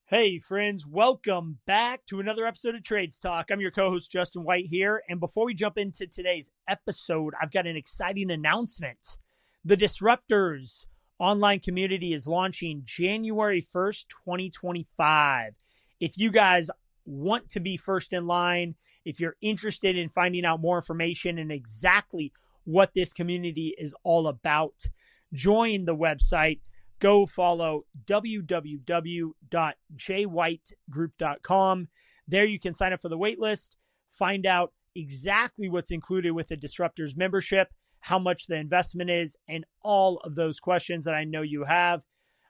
Hey, friends, welcome back to another episode of Trades Talk. I'm your co host, Justin White, here. And before we jump into today's episode, I've got an exciting announcement. The Disruptors online community is launching January 1st, 2025. If you guys want to be first in line, if you're interested in finding out more information and exactly what this community is all about, join the website. Go follow www.jwhitegroup.com. There you can sign up for the waitlist, find out exactly what's included with the Disruptors membership, how much the investment is, and all of those questions that I know you have.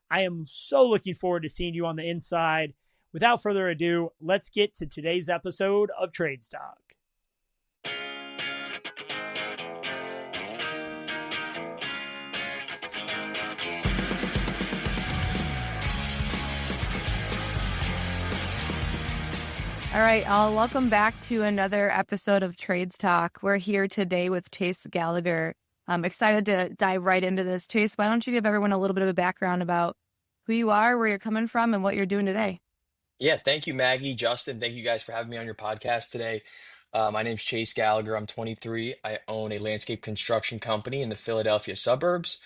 I am so looking forward to seeing you on the inside. Without further ado, let's get to today's episode of Trades Talk. All right, welcome back to another episode of Trades Talk. We're here today with Chase Gallagher. I'm excited to dive right into this. Chase, why don't you give everyone a little bit of a background about who you are, where you're coming from, and what you're doing today? Yeah, thank you, Maggie. Justin, thank you guys for having me on your podcast today. My name's Chase Gallagher. I'm 23. I own a landscape construction company in the Philadelphia suburbs.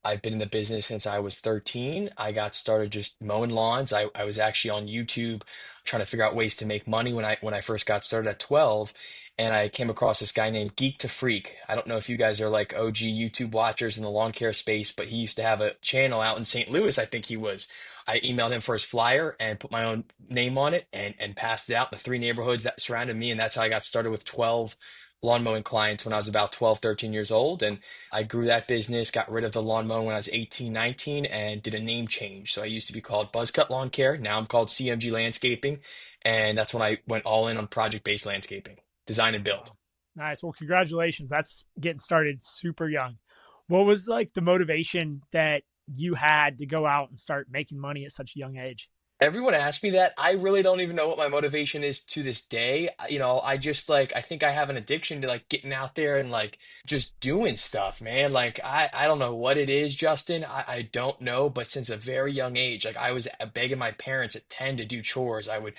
I've been in the business since I was 13. I got started just mowing lawns. I was actually on YouTube trying to figure out ways to make money when I first got started at 12. And I came across this guy named Geek to Freak. I don't know if you guys are like OG YouTube watchers in the lawn care space, but he used to have a channel out in St. Louis, I think he was. I emailed him for his flyer and put my own name on it and passed it out in the three neighborhoods that surrounded me. And that's how I got started with 12 lawn mowing clients when I was about 12, 13 years old. And I grew that business, got rid of the lawn mowing when I was 18, 19, and did a name change. So I used to be called Buzzcut Lawn Care. Now I'm called CMG Landscaping. And that's when I went all in on project-based landscaping, design and build. Nice. Well, congratulations. That's getting started super young. What was like the motivation that you had to go out and start making money at such a young age? Everyone asks me that. I really don't even know what my motivation is to this day. I just I think I have an addiction to like getting out there and like just doing stuff, man. Like I don't know what it is, Justin. I don't know, but since a very young age, like I was begging my parents at 10 to do chores. I would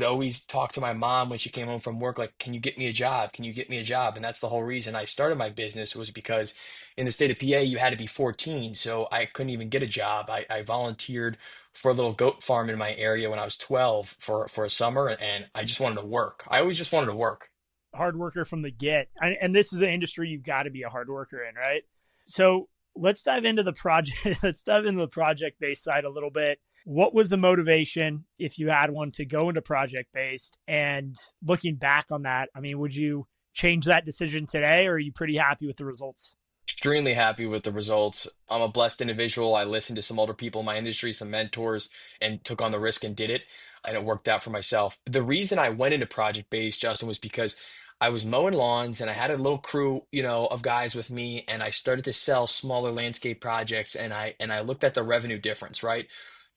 always talk to my mom when she came home from work, like, can you get me a job? Can you get me a job? And that's the whole reason I started my business was because in the state of PA, you had to be 14. So I couldn't even get a job. I volunteered for a little goat farm in my area when I was 12 for a summer, and I just wanted to work. I always just wanted to work. Hard worker from the get. And this is an industry you've got to be a hard worker in, right? So let's dive into the project. Let's dive into the project-based side a little bit. What was the motivation, if you had one, to go into project-based? And looking back on that, I mean, would you change that decision today, or are you pretty happy with the results? Extremely happy with the results. I'm a blessed individual. I listened to some older people in my industry, some mentors, and took on the risk and did it. And it worked out for myself. The reason I went into project based, Justin, was because I was mowing lawns and I had a little crew, of guys with me, and I started to sell smaller landscape projects, and I looked at the revenue difference, right?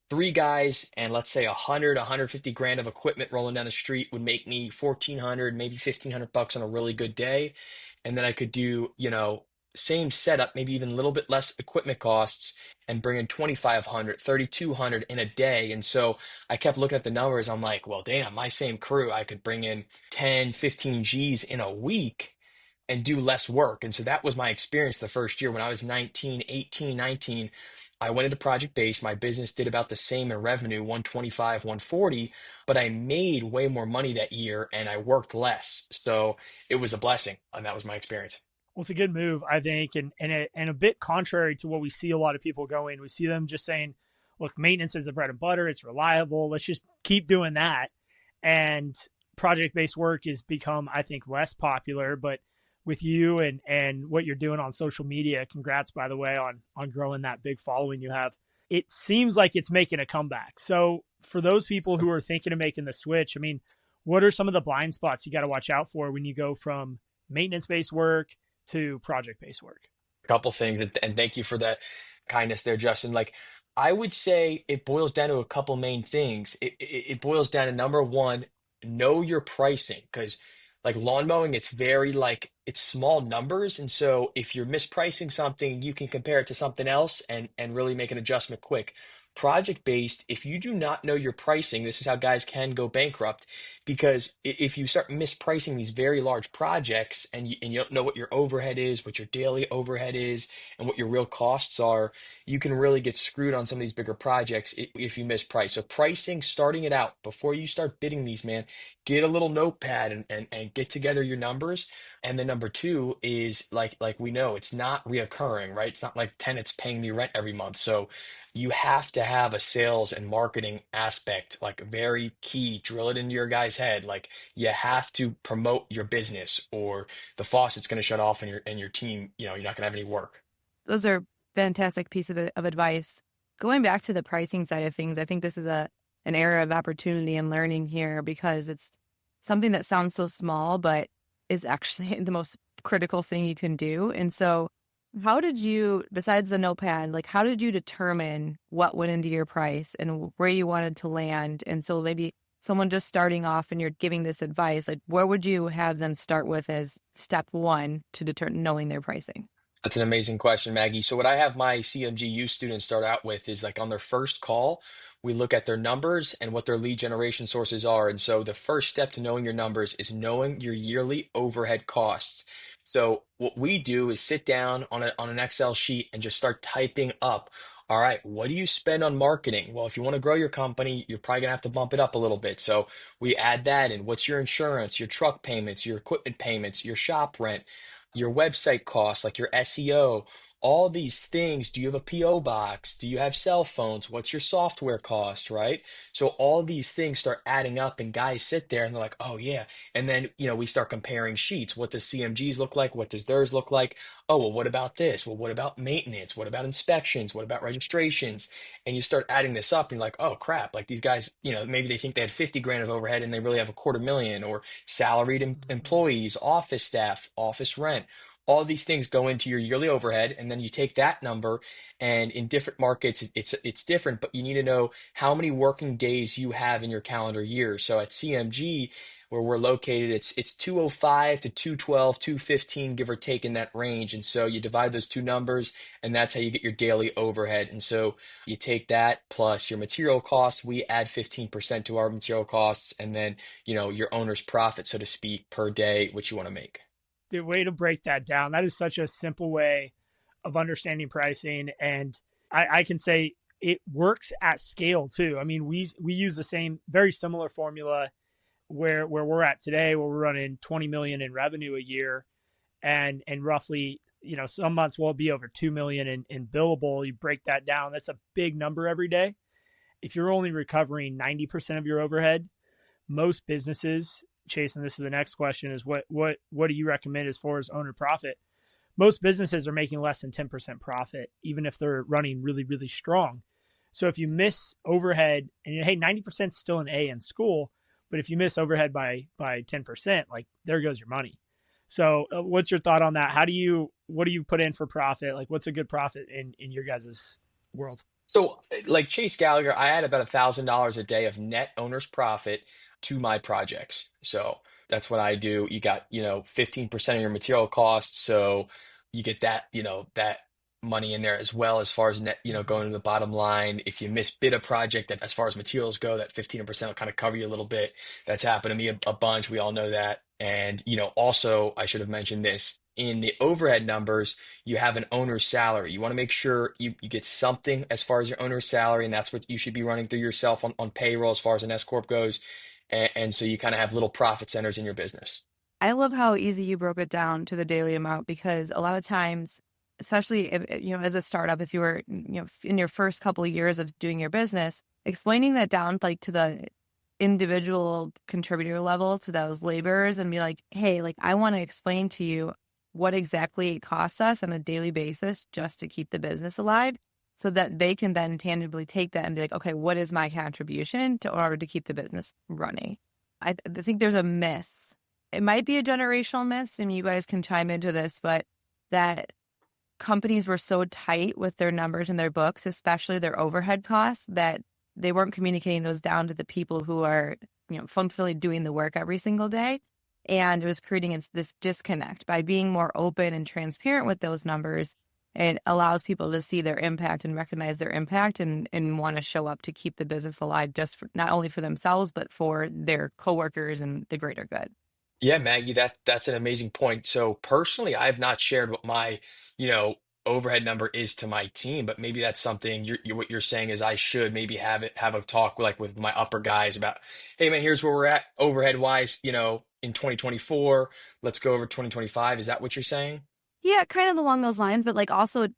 Three guys and let's say 150 grand of equipment rolling down the street would make me 1,400, maybe 1,500 bucks on a really good day. And then I could do, same setup, maybe even a little bit less equipment costs and bring in 2,500, 3,200 in a day. And so I kept looking at the numbers. I'm like, well, damn, my same crew, I could bring in 10, 15 G's in a week and do less work. And so that was my experience the first year when I was 19, 18, 19. I went into project based. My business did about the same in revenue, 125, 140, but I made way more money that year and I worked less. So it was a blessing. And that was my experience. Well, it's a good move, I think, and a bit contrary to what we see a lot of people going. We see them just saying, look, maintenance is the bread and butter. It's reliable. Let's just keep doing that. And project-based work has become, I think, less popular. But with you and what you're doing on social media, congrats, by the way, on growing that big following you have. It seems like it's making a comeback. So for those people who are thinking of making the switch, I mean, what are some of the blind spots you got to watch out for when you go from maintenance-based work to project-based work? A couple things, and thank you for that kindness there, Justin. Like, I would say it boils down to a couple main things. It boils down to number one, know your pricing, because like lawn mowing, it's very like it's small numbers, and so if you're mispricing something, you can compare it to something else and really make an adjustment quick. project-based, if you do not know your pricing, this is how guys can go bankrupt because if you start mispricing these very large projects and you don't know what your overhead is, what your daily overhead is, and what your real costs are, you can really get screwed on some of these bigger projects if you misprice. So pricing, starting it out before you start bidding these, man, get a little notepad and get together your numbers. And then number two is like we know it's not reoccurring, right? It's not like tenants paying me rent every month. So you have to have a sales and marketing aspect, like very key, drill it into your guy's head. Like you have to promote your business or the faucet's going to shut off and your team, you're not going to have any work. Those are fantastic piece of advice. Going back to the pricing side of things, I think this is an area of opportunity and learning here because it's something that sounds so small, but is actually the most critical thing you can do. And so how did you, besides the notepad, like how did you determine what went into your price and where you wanted to land? And so maybe someone just starting off and you're giving this advice, like where would you have them start with as step one to determine knowing their pricing? That's an amazing question, Maggie. So what I have my CMGU students start out with is like on their first call, we look at their numbers and what their lead generation sources are. And so the first step to knowing your numbers is knowing your yearly overhead costs. So what we do is sit down on an Excel sheet and just start typing up. All right, what do you spend on marketing? Well, if you want to grow your company, you're probably gonna have to bump it up a little bit. So we add that in. What's your insurance, your truck payments, your equipment payments, your shop rent? Your website costs, like your SEO, all these things. Do you have a PO box? Do you have cell phones? What's your software cost, right? So all these things start adding up and guys sit there and they're like, oh yeah. And then, we start comparing sheets. What does CMG's look like? What does theirs look like? Oh, well, what about this? Well, what about maintenance? What about inspections? What about registrations? And you start adding this up and you're like, oh crap, like these guys, maybe they think they had 50 grand of overhead and they really have a quarter million or salaried employees, office staff, office rent. All these things go into your yearly overhead, and then you take that number, and in different markets, it's different, but you need to know how many working days you have in your calendar year. So at CMG, where we're located, it's 205 to 212, 215, give or take in that range. And so you divide those two numbers, and that's how you get your daily overhead. And so you take that plus your material costs. We add 15% to our material costs, and then your owner's profit, so to speak, per day, which you want to make. The way to break that down, that is such a simple way of understanding pricing. And I can say it works at scale too. I mean, we use the same, very similar formula where we're at today, where we're running 20 million in revenue a year and roughly, some months will be over 2 million in billable. You break that down. That's a big number every day. If you're only recovering 90% of your overhead, most businesses, Chase, and this is the next question, is what do you recommend as far as owner profit? Most businesses are making less than 10% profit, even if they're running really, really strong. So if you miss overhead, and hey, 90% is still an A in school, but if you miss overhead by 10%, like there goes your money. So what's your thought on that? What do you put in for profit? Like what's a good profit in your guys' world? So, like Chase Gallagher, I add about $1,000 a day of net owner's profit to my projects. So that's what I do. You got, 15% of your material costs. So you get that, that money in there as well as far as net, Mm-hmm. going to the bottom line. If you misbid a project, that as far as materials go, that 15% will kind of cover you a little bit. That's happened to me a bunch. We all know that. And, also, I should have mentioned this in the overhead numbers, you have an owner's salary. You want to make sure you get something as far as your owner's salary, and that's what you should be running through yourself on payroll as far as an S corp goes. And so you kind of have little profit centers in your business. I love how easy you broke it down to the daily amount because a lot of times, especially if, as a startup, if you were, in your first couple of years of doing your business, explaining that down like to the individual contributor level to those laborers and be like, hey, like I want to explain to you what exactly it costs us on a daily basis just to keep the business alive so that they can then tangibly take that and be like, okay, what is my contribution to in order to keep the business running? I think there's a miss. It might be a generational miss, and you guys can chime into this, but that companies were so tight with their numbers and their books, especially their overhead costs, that they weren't communicating those down to the people who are, functionally doing the work every single day. And it was creating this disconnect by being more open and transparent with those numbers. it allows people to see their impact and recognize their impact and want to show up to keep the business alive, just for, not only for themselves, but for their coworkers and the greater good. Yeah, Maggie, that's an amazing point. So personally, I've not shared what my, you know, overhead number is to my team, but maybe that's something what you're saying is I should maybe have a talk like with my upper guys about, hey man, here's where we're at overhead wise, in 2024. Let's go over 2025. Is that what you're saying? Yeah, kind of along those lines, but like also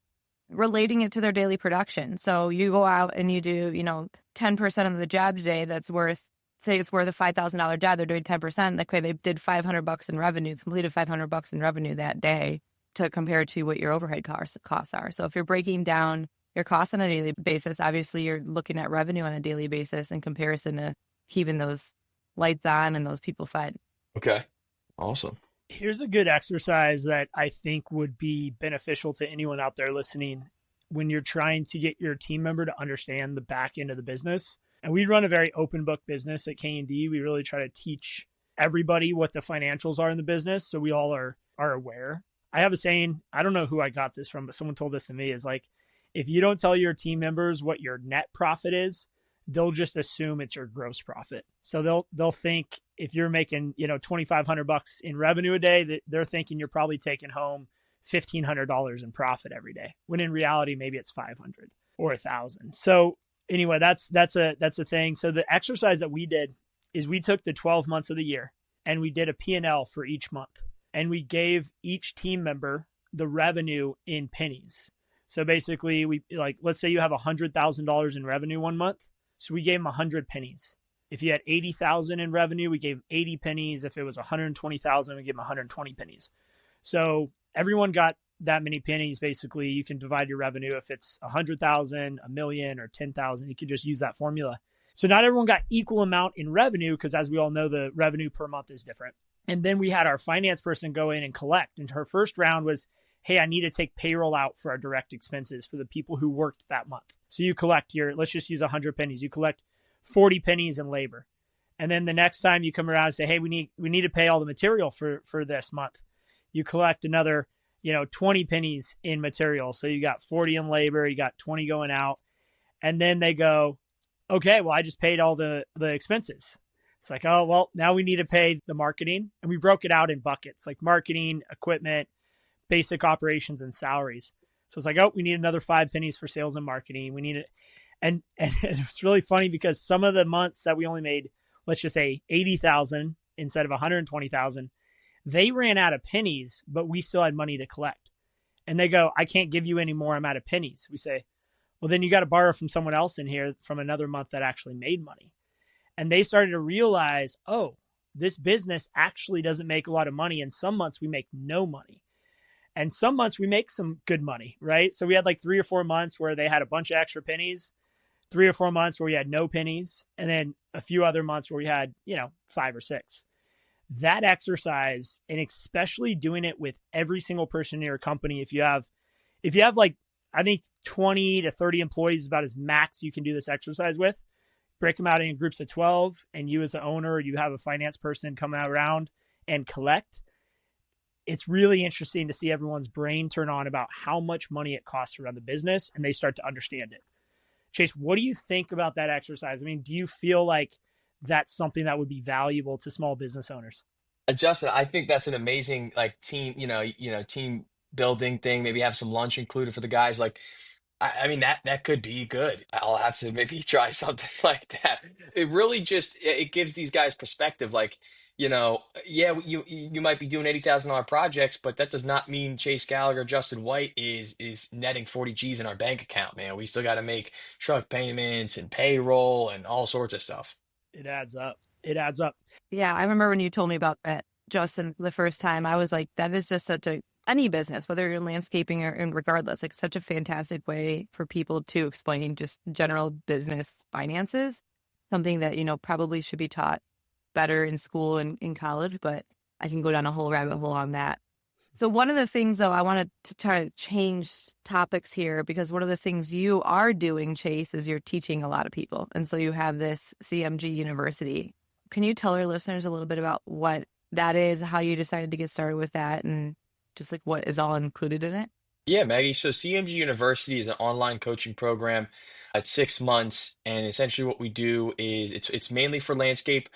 relating it to their daily production. So you go out and you do, 10% of the job today that's worth, say it's worth a $5,000 job, they're doing 10%. Like, okay, they did $500 in revenue, completed $500 in revenue that day to compare to what your overhead costs are. So if you're breaking down your costs on a daily basis, obviously you're looking at revenue on a daily basis in comparison to keeping those lights on and those people fed. Okay. Awesome. Here's a good exercise that I think would be beneficial to anyone out there listening when you're trying to get your team member to understand the back end of the business. And we run a very open book business at K&D. We really try to teach everybody what the financials are in the business, so we all are aware. I have a saying, I don't know who I got this from, but someone told this to me, is like, if you don't tell your team members what your net profit is, they'll just assume it's your gross profit. So they'll think if you're making, $2,500 in revenue a day, they're thinking you're probably taking home $1,500 in profit every day, when in reality maybe it's 500 or 1,000. So anyway, that's a thing. So the exercise that we did is we took the 12 months of the year and we did a P&L for each month, and we gave each team member the revenue in pennies. So basically, let's say you have $100,000 in revenue one month. So we gave them 100 pennies. If you had 80,000 in revenue, we gave 80 pennies. If it was 120,000, we gave them 120 pennies. So everyone got that many pennies. Basically, you can divide your revenue. If it's 100,000, a million, or 10,000, you could just use that formula. So not everyone got equal amount in revenue, because as we all know, the revenue per month is different. And then we had our finance person go in and collect. And her first round was, hey, I need to take payroll out for our direct expenses for the people who worked that month. So you collect let's just use 100 pennies. You collect 40 pennies in labor. And then the next time you come around and say, hey, we need to pay all the material for this month. You collect another, 20 pennies in material. So you got 40 in labor, you got 20 going out. And then they go, okay, well, I just paid all the expenses. It's like, oh, well, now we need to pay the marketing. And we broke it out in buckets, like marketing, equipment, basic operations, and salaries. So it's like, oh, we need another 5 pennies for sales and marketing. We need it. And it's really funny because some of the months that we only made, let's just say 80,000 instead of 120,000, they ran out of pennies, but we still had money to collect. And they go, I can't give you any more. I'm out of pennies. We say, well, then you got to borrow from someone else in here from another month that actually made money. And they started to realize, oh, this business actually doesn't make a lot of money. And some months we make no money. And some months we make some good money, right? So we had like 3 or 4 months where they had a bunch of extra pennies, 3 or 4 months where we had no pennies, and then a few other months where we had, 5 or 6. That exercise, and especially doing it with every single person in your company, if you have like, I think 20 to 30 employees is about as max you can do this exercise with. Break them out in groups of 12, and you as the owner, you have a finance person come around and collect. It's really interesting to see everyone's brain turn on about how much money it costs to run the business, and they start to understand it. Chase, what do you think about that exercise? I mean, do you feel like that's something that would be valuable to small business owners? Justin, I think that's an amazing like team, team building thing. Maybe have some lunch included for the guys. Like, I mean that could be good. I'll have to maybe try something like that. It really just it gives these guys perspective. Like, yeah, you might be doing $80,000 projects, but that does not mean Chase Gallagher, Justin White is netting 40 G's in our bank account, man. We still got to make truck payments and payroll and all sorts of stuff. It adds up. It adds up. Yeah, I remember when you told me about that, Justin, the first time. I was like, that is just any business, whether you're in landscaping or regardless, like such a fantastic way for people to explain just general business finances, something that, probably should be taught better in school and in college, but I can go down a whole rabbit hole on that. So one of the things, though, I wanted to try to change topics here, because one of the things you are doing, Chase, is you're teaching a lot of people. And so you have this CMG University. Can you tell our listeners a little bit about what that is, how you decided to get started with that, and just like what is all included in it? Yeah, Maggie. So CMG University is an online coaching program. It's 6 months, and essentially what we do is it's mainly for landscape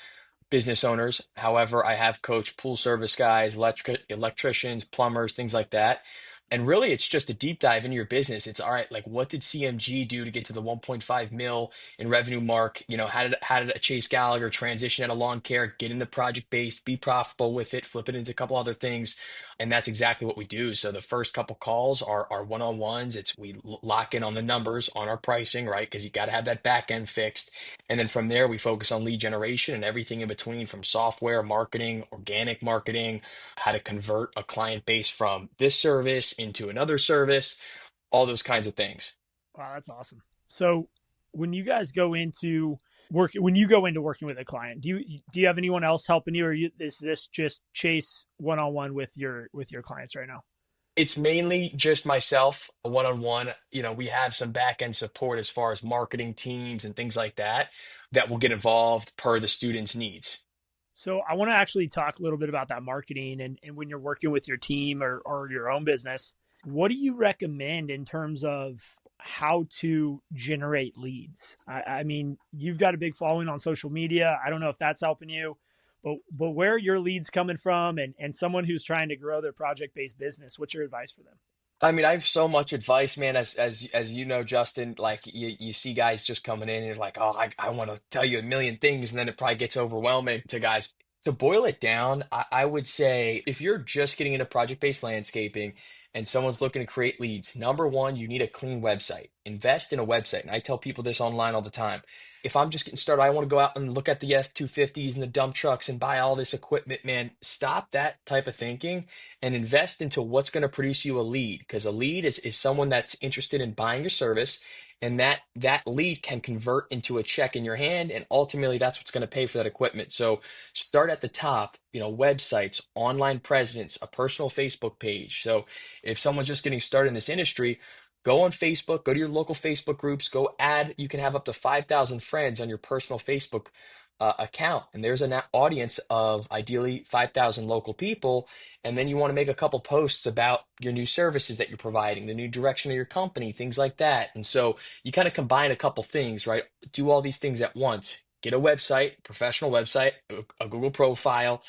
business owners. However, I have coached pool service guys, electricians, plumbers, things like that. And really, it's just a deep dive into your business. It's all right, like what did CMG do to get to the 1.5 mil in revenue mark? How did a Chase Gallagher transition out of lawn care, get into project based, be profitable with it, flip it into a couple other things, and that's exactly what we do. So the first couple calls are one-on-ones. It's we lock in on the numbers on our pricing, right? Because you got to have that back end fixed, and then from there, we focus on lead generation and everything in between from software, marketing, organic marketing, how to convert a client base from this service into another service, all those kinds of things. Wow, that's awesome. So when you guys go into when you go into working with a client, do you have anyone else helping you, or is this just Chase one on one with your clients right now? It's mainly just myself, a one-on-one. We have some back-end support as far as marketing teams and things like that that will get involved per the student's needs. So I want to actually talk a little bit about that marketing and when you're working with your team or your own business, what do you recommend in terms of how to generate leads? I mean, you've got a big following on social media. I don't know if that's helping you, but where are your leads coming from, and someone who's trying to grow their project-based business, what's your advice for them? I mean, I have so much advice, man. As you know, Justin, like you see guys just coming in and you're like, oh, I want to tell you a million things, and then it probably gets overwhelming to guys. To boil it down, I would say if you're just getting into project-based landscaping and someone's looking to create leads, number one, you need a clean website. Invest in a website. And I tell people this online all the time. If I'm just getting started, I want to go out and look at the F-250s and the dump trucks and buy all this equipment, man. Stop that type of thinking and invest into what's going to produce you a lead, because a lead is someone that's interested in buying your service, and that lead can convert into a check in your hand, and ultimately that's what's going to pay for that equipment. So start at the top, websites, online presence, a personal Facebook page. So if someone's just getting started in this industry, go on Facebook, go to your local Facebook groups, go add. You can have up to 5,000 friends on your personal Facebook account, and there's an audience of ideally 5,000 local people. And then you want to make a couple posts about your new services that you're providing, the new direction of your company, things like that. And so you kind of combine a couple things, right? Do all these things at once. Get a website, professional website, a Google profile,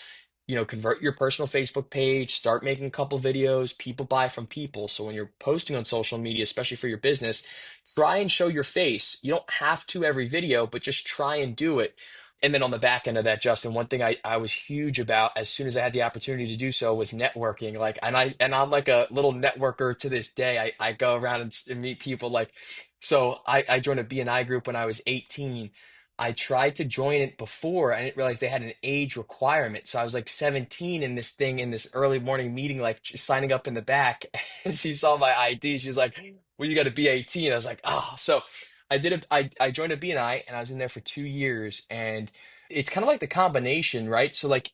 convert your personal Facebook page, start making a couple videos. People buy from people. So when you're posting on social media, especially for your business, try and show your face. You don't have to every video, but just try and do it. And then on the back end of that, Justin, one thing I was huge about as soon as I had the opportunity to do so was networking. Like, and I'm like a little networker to this day. I go around and meet people like, so I joined a BNI group when I was 18. I tried to join it before. I didn't realize they had an age requirement. So I was like 17 in this thing in this early morning meeting, like just signing up in the back. And she saw my ID. She's like, well, you got to be 18. I was like, oh, so I joined a BNI and I was in there for 2 years. And it's kind of like the combination, right? So like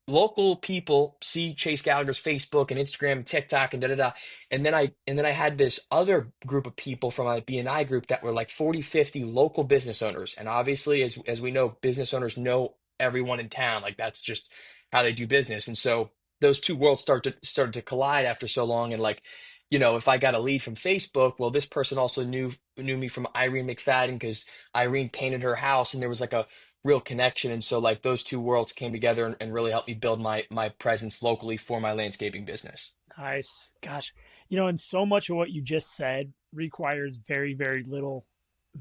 local people see Chase Gallagher's Facebook and Instagram and TikTok and da da da. And then I had this other group of people from my BNI group that were like 40, 50 local business owners. And obviously, as we know, business owners know everyone in town. Like that's just how they do business. And so those two worlds started to collide after so long. And like, if I got a lead from Facebook, well, this person also knew me from Irene McFadden because Irene painted her house, and there was like a real connection. And so like those two worlds came together and really helped me build my presence locally for my landscaping business. Nice. Gosh, and so much of what you just said requires very, very little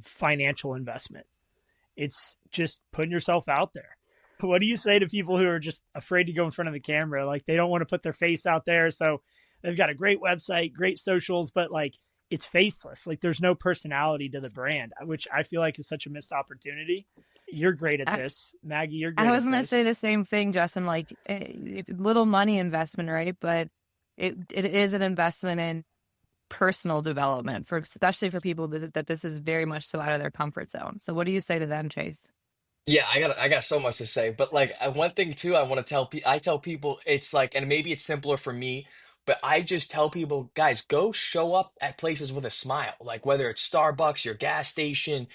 financial investment. It's just putting yourself out there. What do you say to people who are just afraid to go in front of the camera? Like they don't want to put their face out there. So they've got a great website, great socials, but like it's faceless. Like there's no personality to the brand, which I feel like is such a missed opportunity. You're great at this. Maggie, you're great I was at going to say this. the same thing, Justin, like little money investment, right? But it is an investment in personal development especially for people that this is very much so out of their comfort zone. So what do you say to them, Chase? Yeah, I got so much to say, but like one thing too, I want to I tell people it's like, and maybe it's simpler for me, but I just tell people, guys, go show up at places with a smile, like whether it's Starbucks, your gas station,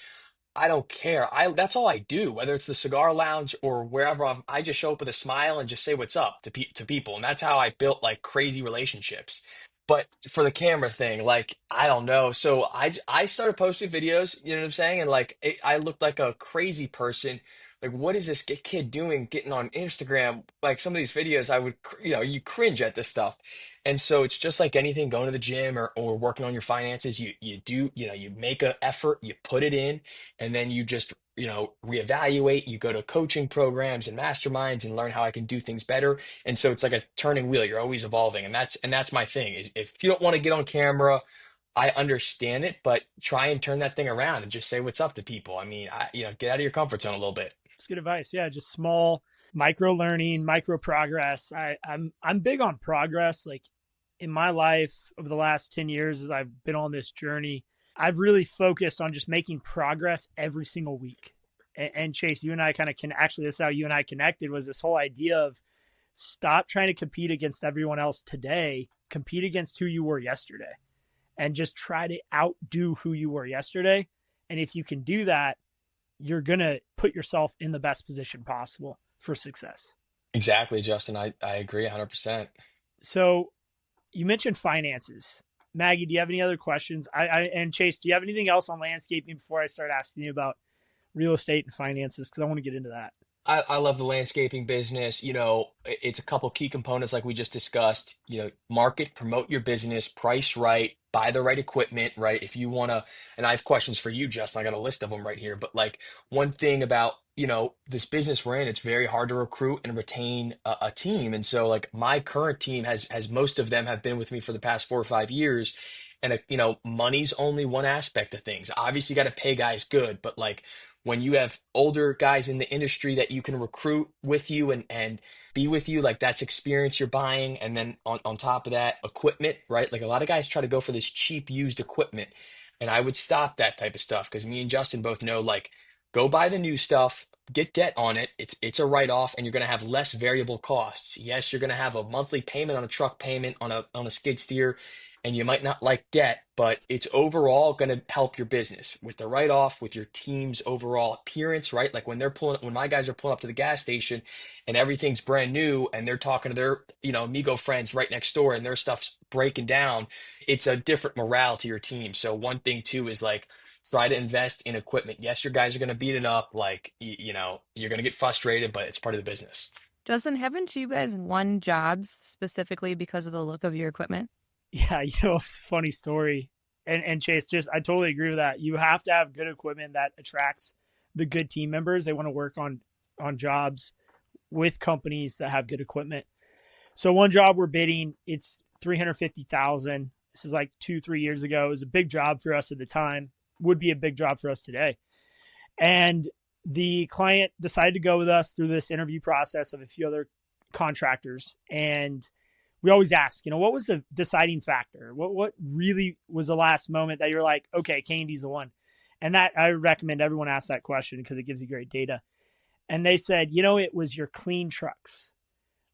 I don't care. That's all I do, whether it's the cigar lounge or wherever. I just show up with a smile and just say what's up to people, and that's how I built like crazy relationships. But for the camera thing, like, I don't know. So I started posting videos, you know what I'm saying? And like I looked like a crazy person. Like, what is this kid doing getting on Instagram? Like some of these videos, I would, you cringe at this stuff. And so it's just like anything, going to the gym or working on your finances. You do, you make an effort, you put it in, and then you just, reevaluate. You go to coaching programs and masterminds and learn how I can do things better. And so it's like a turning wheel. You're always evolving. And that's my thing is if you don't want to get on camera, I understand it, but try and turn that thing around and just say what's up to people. I mean, get out of your comfort zone a little bit. It's good advice. Yeah, just small micro learning, micro progress. I'm big on progress. Like in my life over the last 10 years as I've been on this journey, I've really focused on just making progress every single week. And Chase, you and I kind of can actually, this is how you and I connected, was this whole idea of stop trying to compete against everyone else today, compete against who you were yesterday, and just try to outdo who you were yesterday. And if you can do that, you're going to put yourself in the best position possible for success. Exactly, Justin. I agree 100%. So you mentioned finances. Maggie, do you have any other questions? And Chase, do you have anything else on landscaping before I start asking you about real estate and finances? Because I want to get into that. I love the landscaping business. It's a couple key components like we just discussed. Market, promote your business, price right, buy the right equipment, right? If you want to, and I have questions for you, Justin. I got a list of them right here. But like one thing about, this business we're in, it's very hard to recruit and retain a team. And so like my current team has most of them have been with me for the past 4 or 5 years. And, money's only one aspect of things. Obviously, you got to pay guys good, but like, when you have older guys in the industry that you can recruit with you and be with you, like that's experience you're buying. And then on top of that, equipment, right? Like a lot of guys try to go for this cheap used equipment. And I would stop that type of stuff because me and Justin both know, like, go buy the new stuff, get debt on it. It's a write-off and you're going to have less variable costs. Yes, you're going to have a monthly payment on a truck payment on a skid steer, and you might not like debt, but it's overall going to help your business with the write-off, with your team's overall appearance, right? Like when my guys are pulling up to the gas station and everything's brand new and they're talking to their, amigo friends right next door and their stuff's breaking down, it's a different morale to your team. So one thing too is like, try to invest in equipment. Yes, your guys are going to beat it up. Like, you're going to get frustrated, but it's part of the business. Justin, haven't you guys won jobs specifically because of the look of your equipment? Yeah, it's a funny story. And Chase, I totally agree with that. You have to have good equipment that attracts the good team members. They want to work on jobs with companies that have good equipment. So one job we're bidding, it's $350,000. This is like 2-3 years ago. It was a big job for us at the time. Would be a big job for us today. And the client decided to go with us through this interview process of a few other contractors. And we always ask, what was the deciding factor? What really was the last moment that you're like, okay, Candy's the one? And that I recommend everyone ask that question because it gives you great data. And they said, it was your clean trucks.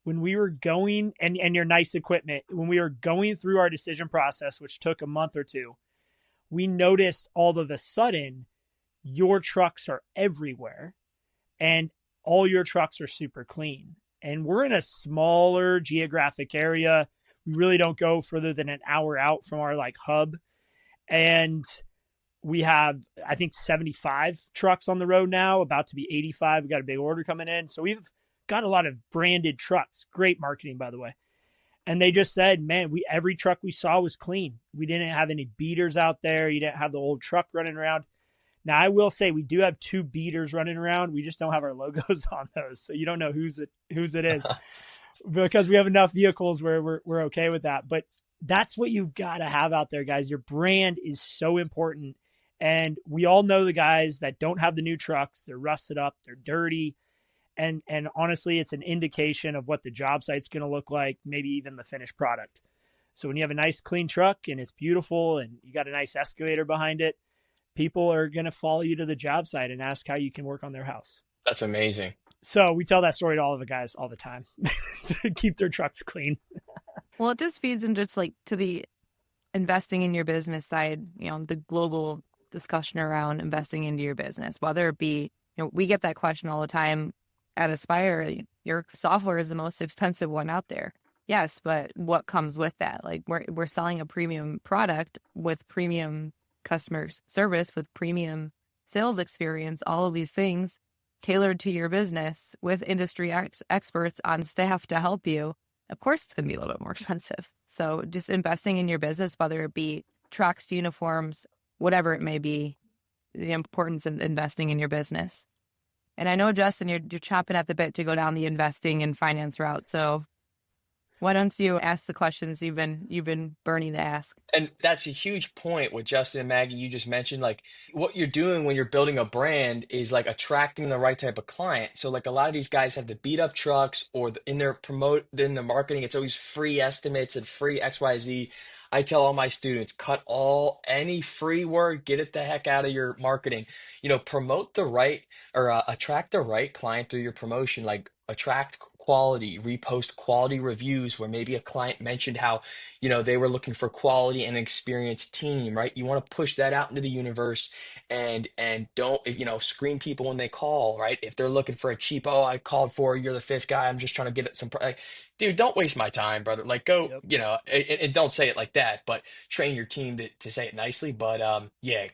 When we were going and your nice equipment, when we were going through our decision process, which took a month or two, we noticed all of a sudden your trucks are everywhere and all your trucks are super clean. And we're in a smaller geographic area. We really don't go further than an hour out from our hub. And we have, I think, 75 trucks on the road now, about to be 85. We got a big order coming in. So we've got a lot of branded trucks. Great marketing, by the way. And they just said, man, every truck we saw was clean. We didn't have any beaters out there. You didn't have the old truck running around. Now, I will say we do have 2 beaters running around. We just don't have our logos on those. So you don't know whose it is because we have enough vehicles where we're okay with that. But that's what you've got to have out there, guys. Your brand is so important. And we all know the guys that don't have the new trucks. They're rusted up. They're dirty. And honestly, it's an indication of what the job site's going to look like, maybe even the finished product. So when you have a nice clean truck and it's beautiful and you got a nice excavator behind it, people are going to follow you to the job site and ask how you can work on their house. That's amazing. So we tell that story to all of the guys all the time to keep their trucks clean. Well, it just feeds into to the investing in your business side, the global discussion around investing into your business, whether it be, we get that question all the time at Aspire. Your software is the most expensive one out there. Yes, but what comes with that? Like we're selling a premium product with premium customer service, with premium sales experience, all of these things tailored to your business with industry experts on staff to help you. Of course, it's going to be a little bit more expensive. So just investing in your business, whether it be trucks, uniforms, whatever it may be, the importance of investing in your business. And I know, Justin, you're chomping at the bit to go down the investing and finance route. So why don't you ask the questions you've been burning to ask? And that's a huge point with Justin and Maggie you just mentioned. Like what you're doing when you're building a brand is like attracting the right type of client. So like a lot of these guys have the beat up trucks or in their marketing, it's always free estimates and free XYZ. I tell all my students, cut all any free word, get it the heck out of your marketing. Promote the right or attract the right client through your promotion. Like attract quality, repost quality reviews where maybe a client mentioned how they were looking for quality and experienced team, right? You want to push that out into the universe and don't, screen people when they call, right? If they're looking for a cheap, oh, I called for, you're the fifth guy, I'm just trying to get it like, dude, don't waste my time, brother. Like go, Yep. and don't say it like that, but train your team to say it nicely. But yeah,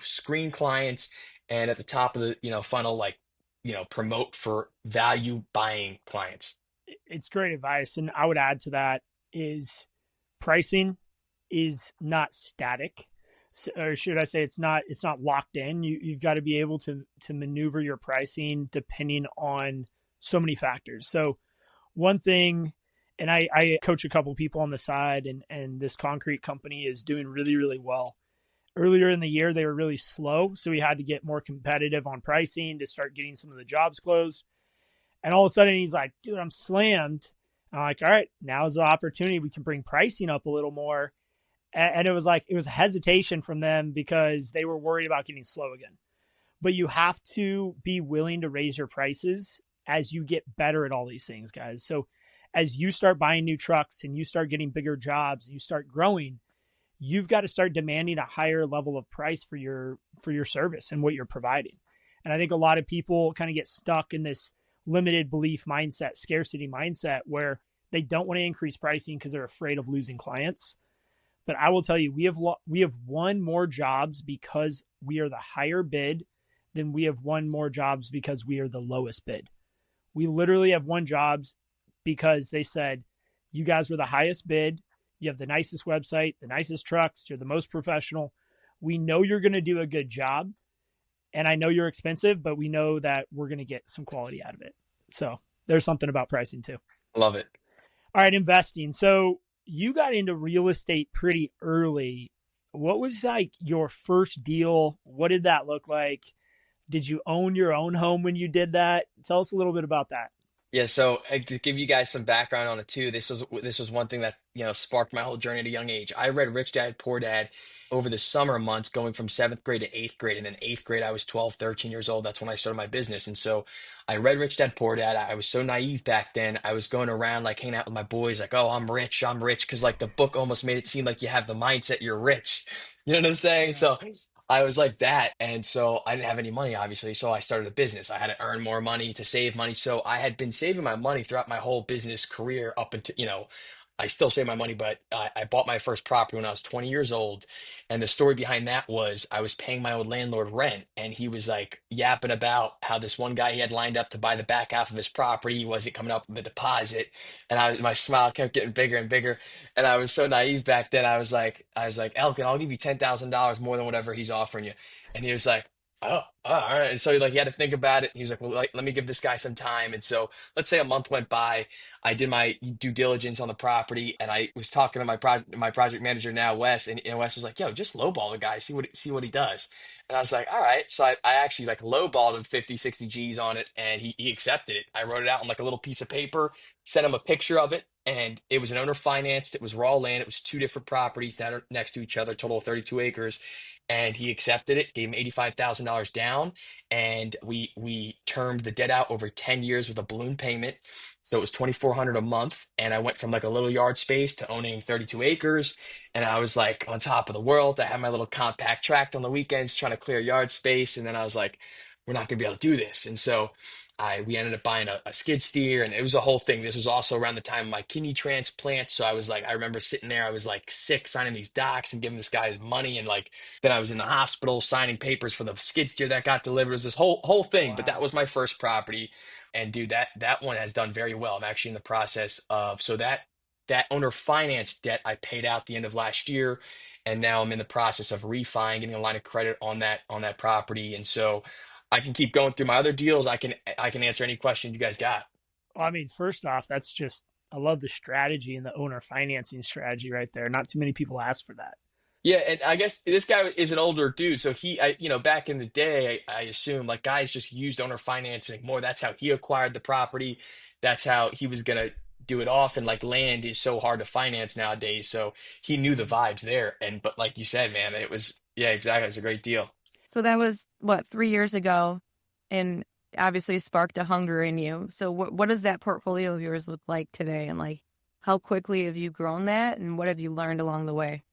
screen clients and at the top of the, funnel, like, promote for value buying clients. It's great advice. And I would add to that is pricing is not static. So, or should I say it's not locked in. You've got to be able to maneuver your pricing depending on so many factors. So one thing, and I coach a couple people on the side, and this concrete company is doing really, really well. Earlier in the year, they were really slow. So we had to get more competitive on pricing to start getting some of the jobs closed. And all of a sudden he's like, dude, I'm slammed. I'm like, all right, now's the opportunity. We can bring pricing up a little more. And it was a hesitation from them because they were worried about getting slow again. But you have to be willing to raise your prices as you get better at all these things, guys. So as you start buying new trucks and you start getting bigger jobs, and you start growing, you've got to start demanding a higher level of price for your service and what you're providing. And I think a lot of people kind of get stuck in this limited belief mindset, scarcity mindset, where they don't want to increase pricing because they're afraid of losing clients. But I will tell you, we have won more jobs because we are the higher bid than we have won more jobs because we are the lowest bid. We literally have won jobs because they said, you guys were the highest bid. You have the nicest website, the nicest trucks. You're the most professional. We know you're going to do a good job. And I know you're expensive, but we know that we're going to get some quality out of it. So there's something about pricing too. Love it. All right, investing. So you got into real estate pretty early. What was like your first deal? What did that look like? Did you own your own home when you did that? Tell us a little bit about that. Yeah, so to give you guys some background on it too, this was one thing that sparked my whole journey at a young age. I read Rich Dad Poor Dad over the summer months, going from seventh grade to eighth grade, and then eighth grade I was 12, 13 years old. That's when I started my business, and so I read Rich Dad Poor Dad. I was so naive back then. I was going around like hanging out with my boys, like, oh, I'm rich, because like the book almost made it seem like you have the mindset you're rich. You know what I'm saying? Yeah. So I was like that. And so I didn't have any money, obviously. So I started a business. I had to earn more money to save money. So I had been saving my money throughout my whole business career up until, I still save my money, but I bought my first property when I was 20 years old. And the story behind that was I was paying my old landlord rent, and he was like yapping about how this one guy he had lined up to buy the back half of his property wasn't coming up with a deposit. And my smile kept getting bigger and bigger. And I was so naive back then. I was like, Elkin, I'll give you $10,000 more than whatever he's offering you. And he was like, oh, all right. And so he had to think about it. He was like, well, let me give this guy some time. And so let's say a month went by. I did my due diligence on the property, and I was talking to my project manager now, Wes, and Wes was like, yo, just lowball the guy, see what he does. And I was like, all right. So I actually like lowballed him 50, 60 G's on it, and he accepted it. I wrote it out on like a little piece of paper, sent him a picture of it, and it was an owner financed. It was raw land. It was two different properties that are next to each other, total of 32 acres. And he accepted it, gave him $85,000 down, and we termed the debt out over 10 years with a balloon payment. So it was 2,400 a month, and I went from like a little yard space to owning 32 acres, and I was like on top of the world. I had my little compact tract on the weekends trying to clear yard space, and then I was like, we're not gonna be able to do this. And so We ended up buying a skid steer, and it was a whole thing. This was also around the time of my kidney transplant. So I was like, I remember sitting there, I was like sick, signing these docs and giving this guy his money. And like, then I was in the hospital signing papers for the skid steer that got delivered. It was this whole thing. But that Wow. was my first property. And dude, that one has done very well. I'm actually in the process of, so that owner finance debt I paid out the end of last year. And now I'm in the process of refining, getting a line of credit on that property. And so I can keep going through my other deals. I can answer any question you guys got. Well, I mean, first off, I love the strategy and the owner financing strategy right there. Not too many people ask for that. Yeah, and I guess this guy is an older dude, so back in the day, I assume like guys just used owner financing more. That's how he acquired the property. That's how he was gonna do it off. And like land is so hard to finance nowadays, so he knew the Mhm. vibes there. And but like you said, man, it was yeah, exactly. It's a great deal. So that was what, 3 years ago, and obviously sparked a hunger in you. So what does that portfolio of yours look like today? And like, how quickly have you grown that, and what have you learned along the way?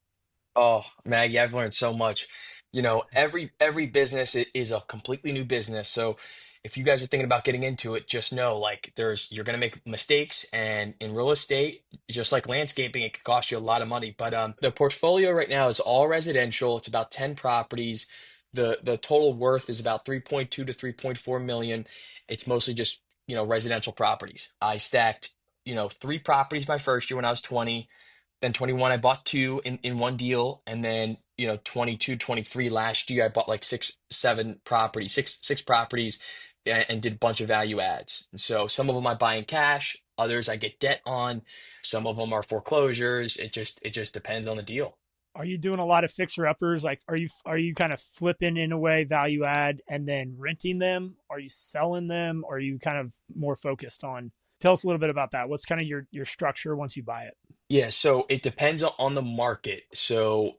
Oh, Maggie, I've learned so much. Every business is a completely new business. So if you guys are thinking about getting into it, just know like you're gonna make mistakes, and in real estate, just like landscaping, it could cost you a lot of money. But the portfolio right now is all residential. It's about 10 properties. The total worth is about 3.2 to 3.4 million. It's mostly just, residential properties. I stacked, three properties my first year when I was 20. Then 21, I bought two in one deal. And then, 22, 23 last year, I bought like six properties and did a bunch of value adds. And so some of them I buy in cash, others I get debt on, some of them are foreclosures. It just depends on the deal. Are you doing a lot of fixer uppers? Like, are you kind of flipping in a way value add and then renting them? Are you selling them? Or are you kind of more focused on? Tell us a little bit about that. What's kind of your structure once you buy it? Yeah, so it depends on the market. So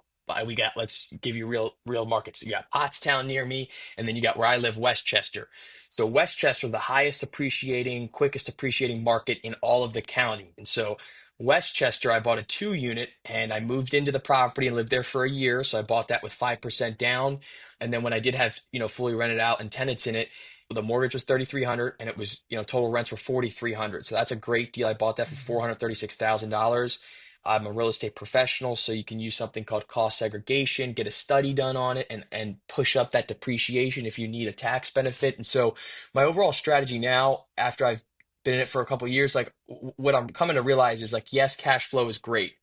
let's give you real markets. You got Pottstown near me, and then you got where I live, Westchester. So Westchester, the highest appreciating, quickest appreciating market in all of the county. And so Westchester, I bought a 2 unit and I moved into the property and lived there for a year. So I bought that with 5% down. And then when I did have, fully rented out and tenants in it, the mortgage was 3,300 and it was, total rents were 4,300. So that's a great deal. I bought that for $436,000. I'm a real estate professional, so you can use something called cost segregation, get a study done on it, and push up that depreciation if you need a tax benefit. And so my overall strategy now, after I've been in it for a couple of years, like what I'm coming to realize is like, yes, cash flow is great.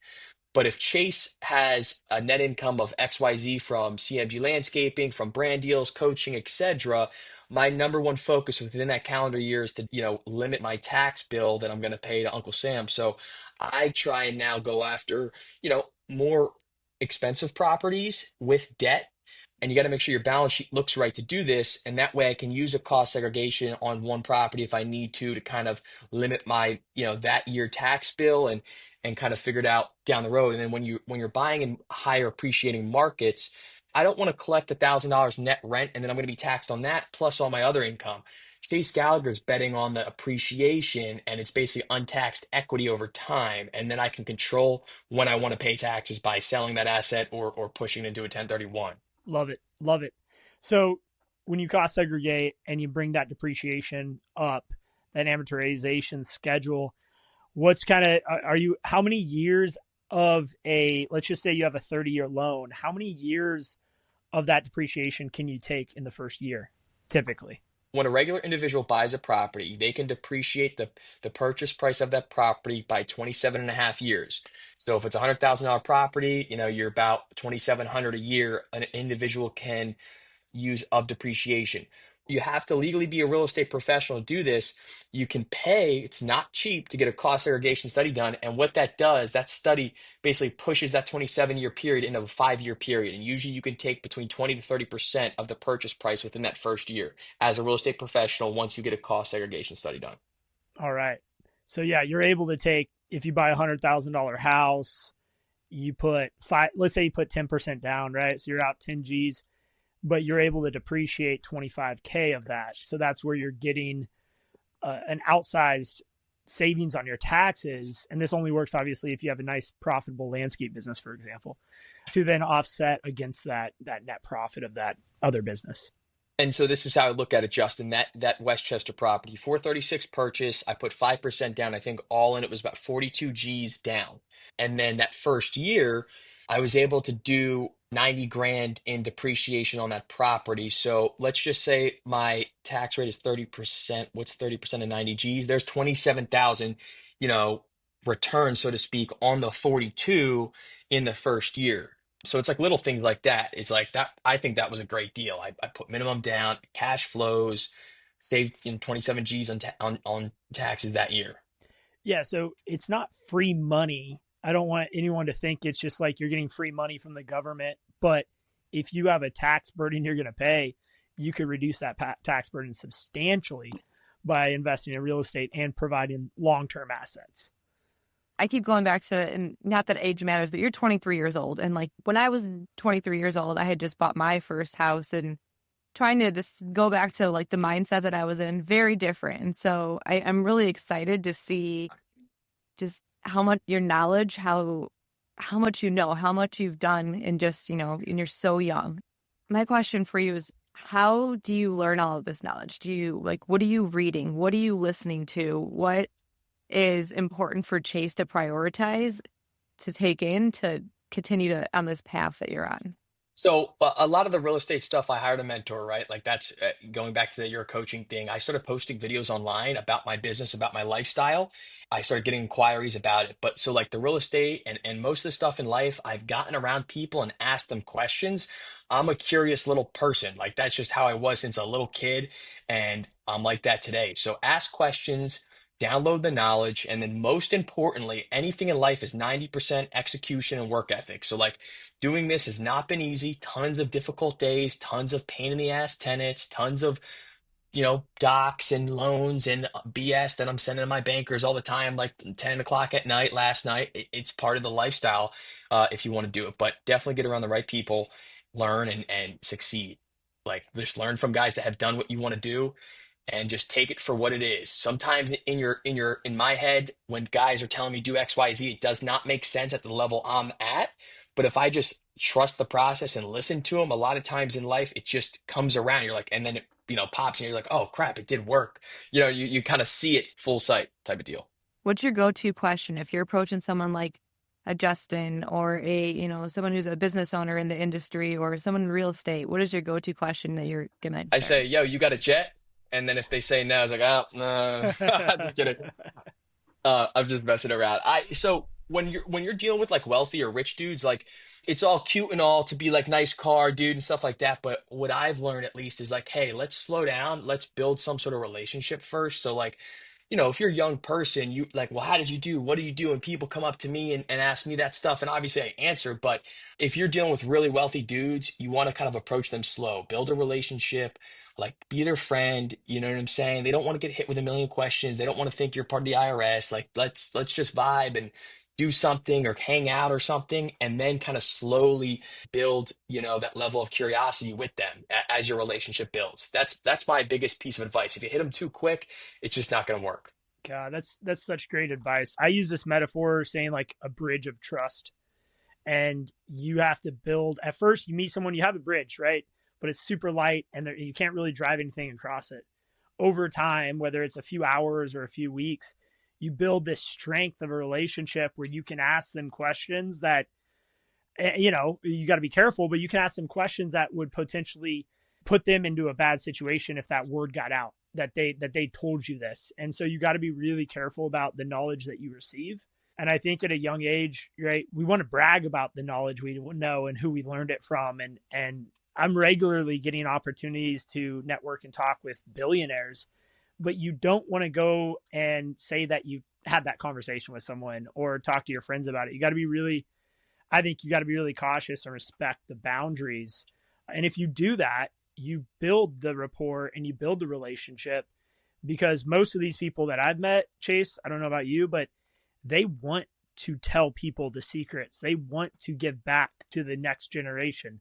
But if Chase has a net income of XYZ from CMG landscaping, from brand deals, coaching, etc., my number one focus within that calendar year is to, limit my tax bill that I'm going to pay to Uncle Sam. So I try and now go after, more expensive properties with debt. And you got to make sure your balance sheet looks right to do this. And that way I can use a cost segregation on one property if I need to kind of limit my, that year tax bill and kind of figure it out down the road. And then when you're buying in higher appreciating markets, I don't want to collect $1,000 net rent and then I'm going to be taxed on that plus all my other income. Chase Gallagher's betting on the appreciation and it's basically untaxed equity over time. And then I can control when I want to pay taxes by selling that asset or pushing it into a 1031. Love it. Love it. So when you cost segregate and you bring that depreciation up, that amortization schedule, what's kind of, how many years let's just say you have a 30-year loan, how many years of that depreciation can you take in the first year typically? When a regular individual buys a property, they can depreciate the purchase price of that property by 27 and a half years. So if it's a $100,000 property, you're about 2,700 a year an individual can use of depreciation. You have to legally be a real estate professional to do this. You can pay, it's not cheap to get a cost segregation study done. And what that does, that study basically pushes that 27-year period into a 5-year period. And usually you can take between 20 to 30% of the purchase price within that first year as a real estate professional once you get a cost segregation study done. All right. So yeah, you're able to take, if you buy $100,000 house, you put let's say you put 10% down, right? So you're out 10 G's, but you're able to depreciate 25K of that. So that's where you're getting an outsized savings on your taxes. And this only works obviously if you have a nice profitable landscape business, for example, to then offset against that net profit of that other business. And so this is how I look at it, Justin. That Westchester property, 436 purchase. I put 5% down. I think all in it was about 42 G's down. And then that first year, I was able to do 90 grand in depreciation on that property. So let's just say my tax rate is 30%. What's 30% of 90 G's? There's 27,000, you know, return, so to speak, on the 42 in the first year. So it's like little things like that. It's like that. I think that was a great deal. I put minimum down, cash flows, saved 27 G's on taxes that year. Yeah, so it's not free money. I don't want anyone to think it's just like you're getting free money from the government. But if you have a tax burden you're going to pay, you could reduce that tax burden substantially by investing in real estate and providing long-term assets. I keep going back to, and not that age matters, but you're 23 years old. And like when I was 23 years old, I had just bought my first house, and trying to just go back to like the mindset that I was in, very different. And so I'm really excited to see just how much your knowledge, how much you know, how much you've done in just, and you're so young. My question for you is, how do you learn all of this knowledge? What are you reading? What are you listening to? What is important for Chase to prioritize, to take in, to continue to on this path that you're on? So a lot of the real estate stuff, I hired a mentor, right? Like that's going back to your coaching thing. I started posting videos online about my business, about my lifestyle. I started getting inquiries about it. But so like the real estate and most of the stuff in life, I've gotten around people and asked them questions. I'm a curious little person. Like that's just how I was since a little kid. And I'm like that today. So ask questions, download the knowledge. And then most importantly, anything in life is 90% execution and work ethic. So like, doing this has not been easy. Tons of difficult days, tons of pain in the ass tenants, tons of, docs and loans and BS that I'm sending to my bankers all the time, like 10 o'clock at night, last night. It's part of the lifestyle if you want to do it, but definitely get around the right people, learn and succeed. Like just learn from guys that have done what you want to do and just take it for what it is. Sometimes in my head, when guys are telling me do XYZ, it does not make sense at the level I'm at. But if I just trust the process and listen to them, a lot of times in life, it just comes around. You're like, and then it, pops and you're like, oh crap, it did work. You kind of see it full sight type of deal. What's your go-to question if you're approaching someone like a Justin or someone who's a business owner in the industry or someone in real estate? What is your go-to question that you're gonna I share? say, yo, you got a jet? And then if they say no, I was like, oh, no, just kidding. I'm just messing around. So when you're dealing with like wealthy or rich dudes, like it's all cute and all to be like nice car dude and stuff like that. But what I've learned at least is like, hey, let's slow down. Let's build some sort of relationship first. So like, if you're a young person, you like, well, how did you do? What do you do? And people come up to me and ask me that stuff. And obviously I answer, but if you're dealing with really wealthy dudes, you want to kind of approach them slow, build a relationship, like be their friend. You know what I'm saying? They don't want to get hit with a million questions. They don't want to think you're part of the IRS. Like let's just vibe and do something or hang out or something, and then kind of slowly build, that level of curiosity with them as your relationship builds. That's my biggest piece of advice. If you hit them too quick, it's just not going to work. God, that's such great advice. I use this metaphor saying like a bridge of trust. And you have to build, at first you meet someone, you have a bridge, right? But it's super light and you can't really drive anything across it. Over time, whether it's a few hours or a few weeks, you build this strength of a relationship where you can ask them questions that, you got to be careful, but you can ask them questions that would potentially put them into a bad situation if that word got out that they told you this. And so you got to be really careful about the knowledge that you receive. And I think at a young age, right, we want to brag about the knowledge we know and who we learned it from. And I'm regularly getting opportunities to network and talk with billionaires, but you don't want to go and say that you had that conversation with someone or talk to your friends about it. I think you got to be really cautious and respect the boundaries. And if you do that, you build the rapport and you build the relationship, because most of these people that I've met, Chase, I don't know about you, but they want to tell people the secrets. They want to give back to the next generation.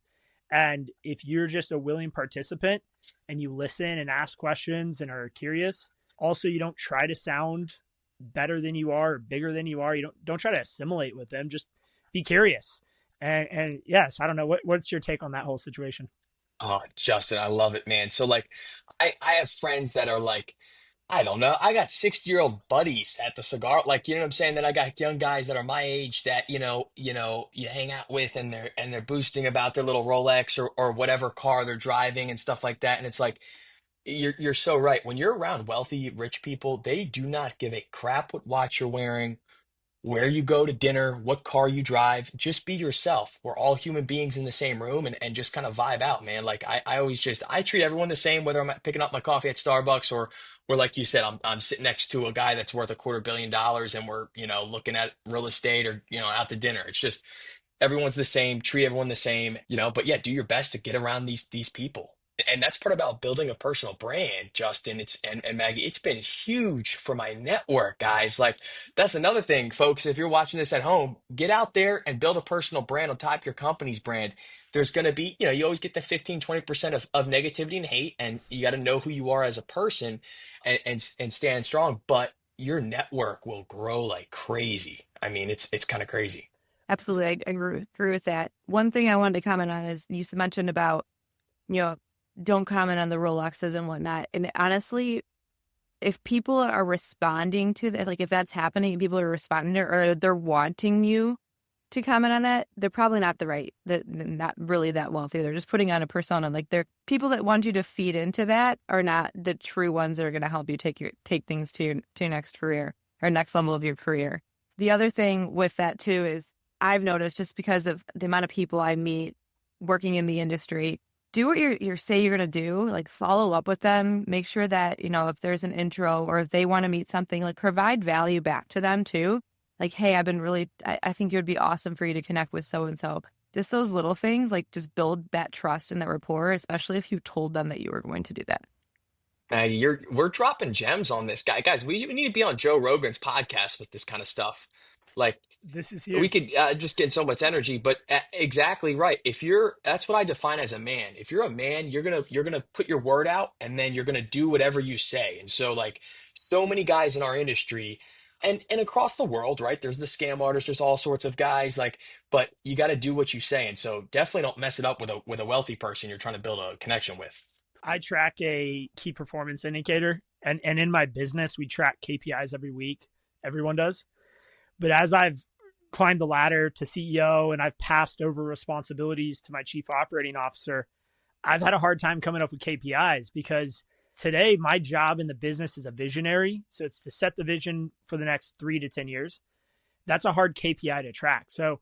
And if you're just a willing participant and you listen and ask questions and are curious, also you don't try to sound better than you are or bigger than you are. You don't try to assimilate with them. Just be curious. And yes, I don't know. What's your take on that whole situation? Oh, Justin, I love it, man. So like I have friends that are like, I don't know. I got 60-year-old buddies at the cigar, like, you know what I'm saying? Then I got young guys that are my age that, you hang out with, and they're boasting about their little Rolex or whatever car they're driving and stuff like that. And it's like, you're so right. When you're around wealthy, rich people, they do not give a crap what watch you're wearing, where you go to dinner, what car you drive. Just be yourself. We're all human beings in the same room, and just kind of vibe out, man. Like I always just I treat everyone the same, whether I'm picking up my coffee at Starbucks or like you said, I'm sitting next to a guy that's worth $250 million and we're, looking at real estate or, out to dinner. It's just everyone's the same, treat everyone the same, but yeah, do your best to get around these people. And that's part about building a personal brand, Justin. And Maggie, it's been huge for my network, guys. Like that's another thing, folks. If you're watching this at home, get out there and build a personal brand on top of your company's brand. There's going to be, you always get the 15-20% of negativity and hate, and you got to know who you are as a person and stand strong. But your network will grow like crazy. I mean, it's kind of crazy. Absolutely. I agree with that. One thing I wanted to comment on is you mentioned about, you know, don't comment on the Rolexes and whatnot. And honestly, if people are responding to that, like if that's happening and people are responding to it, or they're wanting you to comment on that, they're probably not not really that wealthy. They're just putting on a persona. Like they're people that want you to feed into that are not the true ones that are going to help you take things to your next career or next level of your career. The other thing with that too is I've noticed, just because of the amount of people I meet working in the industry, do what you say you're going to do, like follow up with them, make sure that, if there's an intro or if they want to meet something, like provide value back to them too. Like, hey, I think it would be awesome for you to connect with so-and-so. Just those little things, like just build that trust and that rapport, especially if you told them that you were going to do that. We're dropping gems on this guy, guys. We need to be on Joe Rogan's podcast with this kind of stuff. Like This is we huge. could just get so much energy, but exactly right. That's what I define as a man. If you're a man, you're gonna put your word out, and then you're gonna do whatever you say. And so, like, so many guys in our industry, and across the world, right? There's the scam artists. There's all sorts of guys, like, but you got to do what you say. And so, definitely don't mess it up with a wealthy person you're trying to build a connection with. I track a key performance indicator, and in my business, we track KPIs every week. Everyone does. But as I've climbed the ladder to CEO and I've passed over responsibilities to my chief operating officer, I've had a hard time coming up with KPIs because today my job in the business is a visionary. So it's to set the vision for the next 3 to 10 years. That's a hard KPI to track. So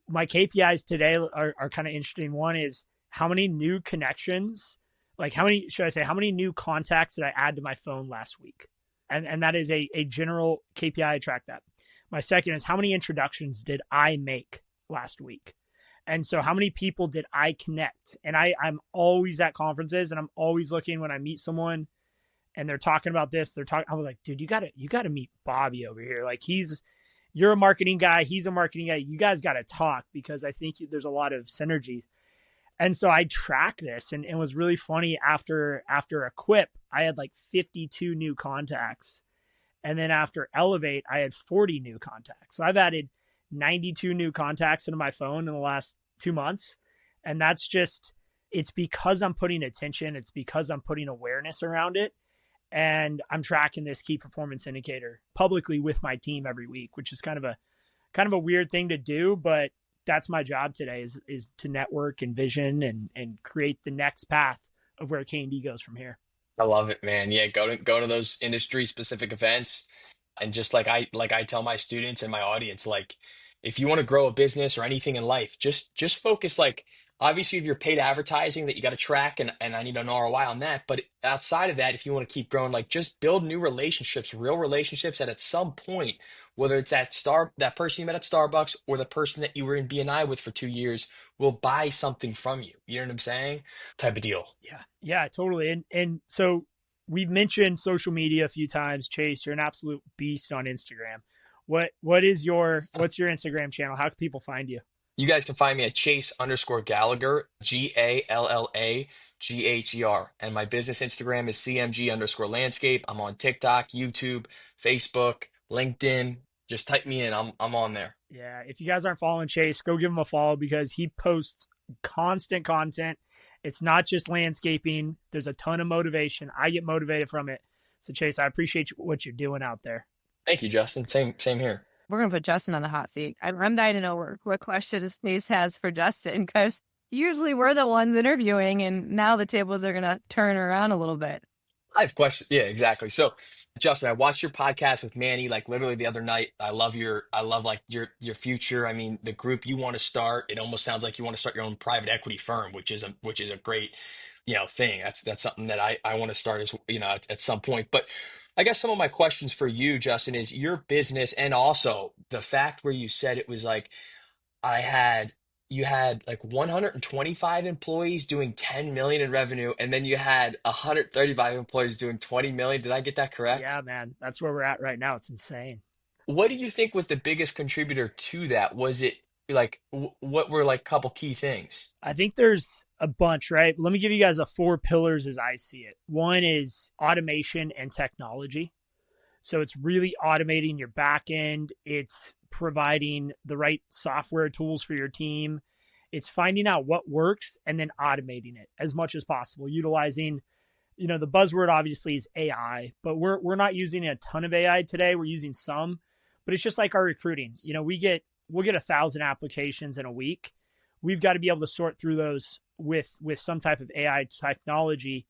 my KPIs today are kind of interesting. One is how many new connections, like how many new contacts did I add to my phone last week? And that is a general KPI. I track that. My second is how many introductions did I make last week? And so how many people did I connect? And I'm always at conferences and I'm always looking when I meet someone and they're talking about this. I was like, dude, you gotta meet Bobby over here. Like you're a marketing guy. He's a marketing guy. You guys got to talk because I think there's a lot of synergy. And so I track this, and it was really funny. After Equip, I had like 52 new contacts. And then after Elevate, I had 40 new contacts. So I've added 92 new contacts into my phone in the last 2 months. And it's because I'm putting attention. It's because I'm putting awareness around it. And I'm tracking this key performance indicator publicly with my team every week, which is kind of a weird thing to do, but that's my job today is to network and vision and create the next path of where K&D goes from here. I love it, man. Yeah, go to those industry specific events. And just like I tell my students and my audience, like if you want to grow a business or anything in life, just focus. Like obviously if you're paid advertising that you got to track, and I need an ROI on that. But outside of that, if you want to keep growing, like just build new relationships, real relationships that at some point, whether it's that person you met at Starbucks or the person that you were in BNI with for 2 years, will buy something from you. You know what I'm saying? Type of deal. Yeah. Yeah, totally. And so we've mentioned social media a few times. Chase, you're an absolute beast on Instagram. What's your Instagram channel? How can people find you? You guys can find me at Chase_Gallagher, Gallagher. And my business Instagram is CMG_landscape. I'm on TikTok, YouTube, Facebook, LinkedIn. Just type me in. I'm on there. Yeah, if you guys aren't following Chase, go give him a follow because he posts constant content It's not just landscaping. There's a ton of motivation. I get motivated from it. So Chase, I appreciate what you're doing out there. Thank you, Justin. Same here. We're going to put Justin on the hot seat. I'm dying to know what questions Chase has for Justin, because usually we're the ones interviewing, and now the tables are going to turn around a little bit. I have questions. Yeah, exactly. So, Justin, I watched your podcast with Manny like literally the other night. I love like your future. I mean, the group you want to start, it almost sounds like you want to start your own private equity firm, which is a great, thing. That's something that I want to start as, at some point. But I guess some of my questions for you, Justin, is your business and also the fact where you said it was like I had you had like 125 employees doing 10 million in revenue, and then you had 135 employees doing 20 million. Did I get that correct? Yeah, man, that's where we're at right now. It's insane. What do you think was the biggest contributor to that? Was it like what were like a couple key things? I think there's a bunch, right? Let me give you guys a 4 pillars as I see it. One is automation and technology. So it's really automating your back end. It's providing the right software tools for your team. It's finding out what works and then automating it as much as possible, utilizing, the buzzword obviously is AI, but we're not using a ton of AI today. We're using some, but it's just like our recruiting. We'll get 1,000 applications in a week. We've got to be able to sort through those with some type of AI technology.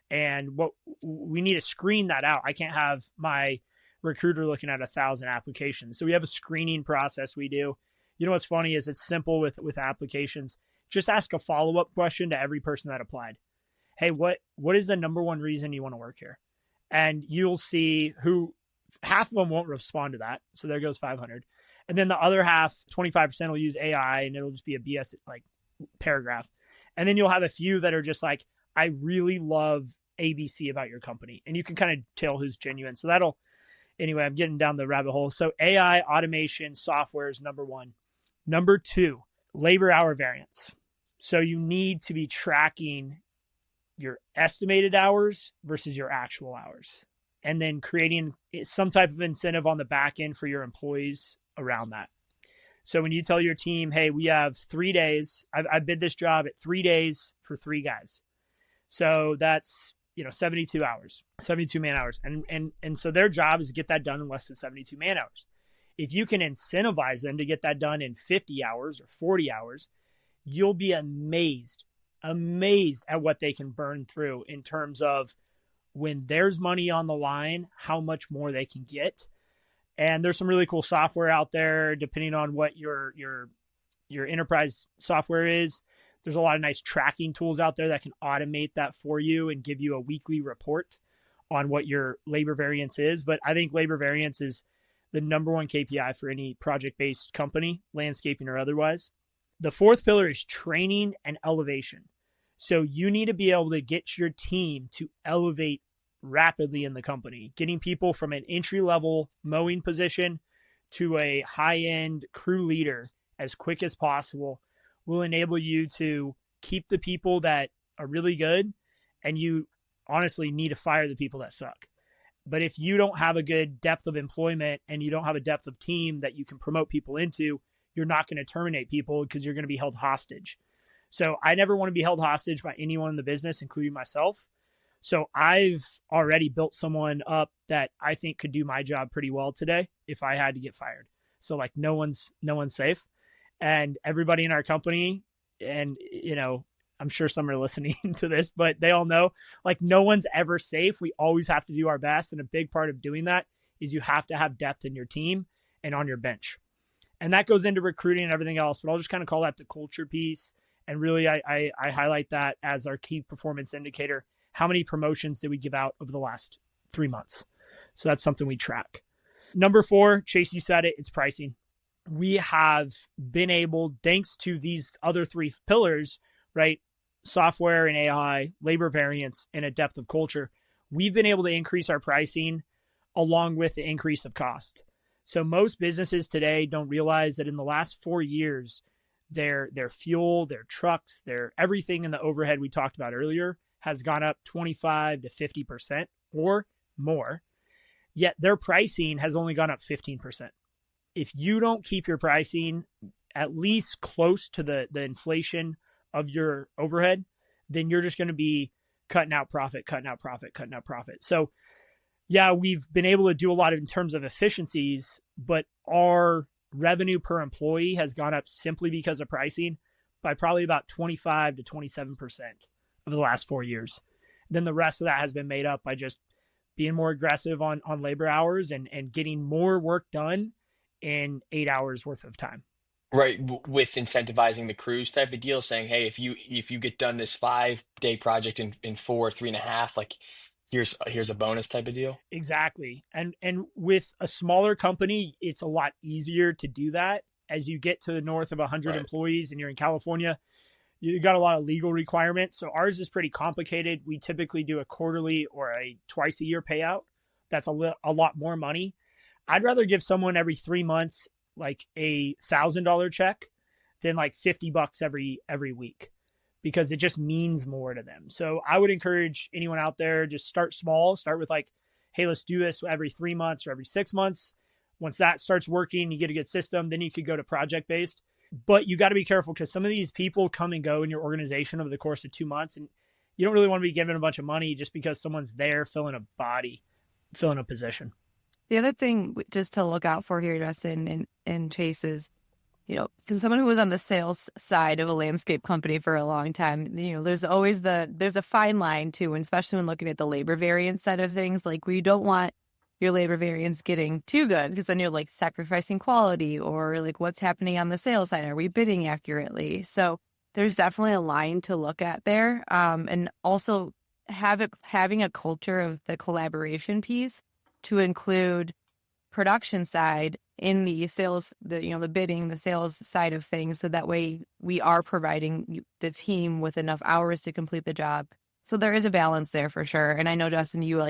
And what we need to screen that out. I can't have my recruiter looking at 1,000 applications. So we have a screening process we do. What's funny is it's simple with applications. Just ask a follow-up question to every person that applied. Hey, what is the number one reason you want to work here? And you'll see who half of them won't respond to that. So there goes 500. And then the other half, 25% will use AI, and it'll just be a BS like paragraph. And then you'll have a few that are just like, I really love ABC about your company. And you can kind of tell who's genuine. So anyway, I'm getting down the rabbit hole. So AI, automation, software is number one. Number two, labor hour variance. So you need to be tracking your estimated hours versus your actual hours, and then creating some type of incentive on the back end for your employees around that. So when you tell your team, hey, we have 3 days, I bid this job at 3 days for 3 guys. So that's 72 hours, 72 man hours. And so their job is to get that done in less than 72 man hours. If you can incentivize them to get that done in 50 hours or 40 hours, you'll be amazed at what they can burn through in terms of when there's money on the line, how much more they can get. And there's some really cool software out there, depending on what your enterprise software is. There's a lot of nice tracking tools out there that can automate that for you and give you a weekly report on what your labor variance is. But I think labor variance is the number one KPI for any project-based company, landscaping or otherwise. The 4th pillar is training and elevation. So you need to be able to get your team to elevate rapidly in the company. Getting people from an entry-level mowing position to a high-end crew leader as quick as possible will enable you to keep the people that are really good, and you honestly need to fire the people that suck. But if you don't have a good depth of employment and you don't have a depth of team that you can promote people into, you're not going to terminate people because you're going to be held hostage. So I never want to be held hostage by anyone in the business, including myself. So I've already built someone up that I think could do my job pretty well today if I had to get fired. So like no one's safe. And everybody in our company, and I'm sure some are listening to this, but they all know like no one's ever safe. We always have to do our best. And a big part of doing that is you have to have depth in your team and on your bench. And that goes into recruiting and everything else, but I'll just kind of call that the culture piece. And really, I highlight that as our key performance indicator. How many promotions did we give out over the last 3 months? So that's something we track. Number 4, Chase, you said it, it's pricing. We have been able, thanks to these other 3 pillars, right? Software and AI, labor variance, and a depth of culture. We've been able to increase our pricing along with the increase of cost. So most businesses today don't realize that in the last 4 years, their fuel, their trucks, their everything in the overhead we talked about earlier has gone up 25 to 50% or more. Yet their pricing has only gone up 15%. If you don't keep your pricing at least close to the inflation of your overhead, then you're just going to be cutting out profit, cutting out profit, cutting out profit. So yeah, we've been able to do a lot in terms of efficiencies, but our revenue per employee has gone up simply because of pricing by probably about 25 to 27% over the last 4 years. Then the rest of that has been made up by just being more aggressive on labor hours and getting more work done in 8 hours worth of time. Right, with incentivizing the crews type of deal, saying, hey, if you get done this 5 day project in four, 3.5, like here's a bonus type of deal. Exactly. And with a smaller company, it's a lot easier to do that. As you get to the north of 100 Right. employees and you're in California, you got a lot of legal requirements. So ours is pretty complicated. We typically do a quarterly or a twice a year payout. That's a lot more money. I'd rather give someone every 3 months like a $1,000 check than like $50 every week, because it just means more to them. So I would encourage anyone out there, just start small. Start with like, hey, let's do this every 3 months or every 6 months. Once that starts working, you get a good system, then you could go to project based. But you got to be careful, because some of these people come and go in your organization over the course of 2 months, and you don't really want to be given a bunch of money just because someone's there filling a body, filling a position. The other thing just to look out for here, Justin and Chase, is, because someone who was on the sales side of a landscape company for a long time, there's always there's a fine line too, and especially when looking at the labor variance side of things, like where you don't want your labor variance getting too good, because then you're like sacrificing quality, or like what's happening on the sales side. Are we bidding accurately? So there's definitely a line to look at there. And also having a culture of the collaboration piece to include production side in the sales, the bidding, the sales side of things. So that way we are providing the team with enough hours to complete the job. So there is a balance there for sure. And I know, Justin, you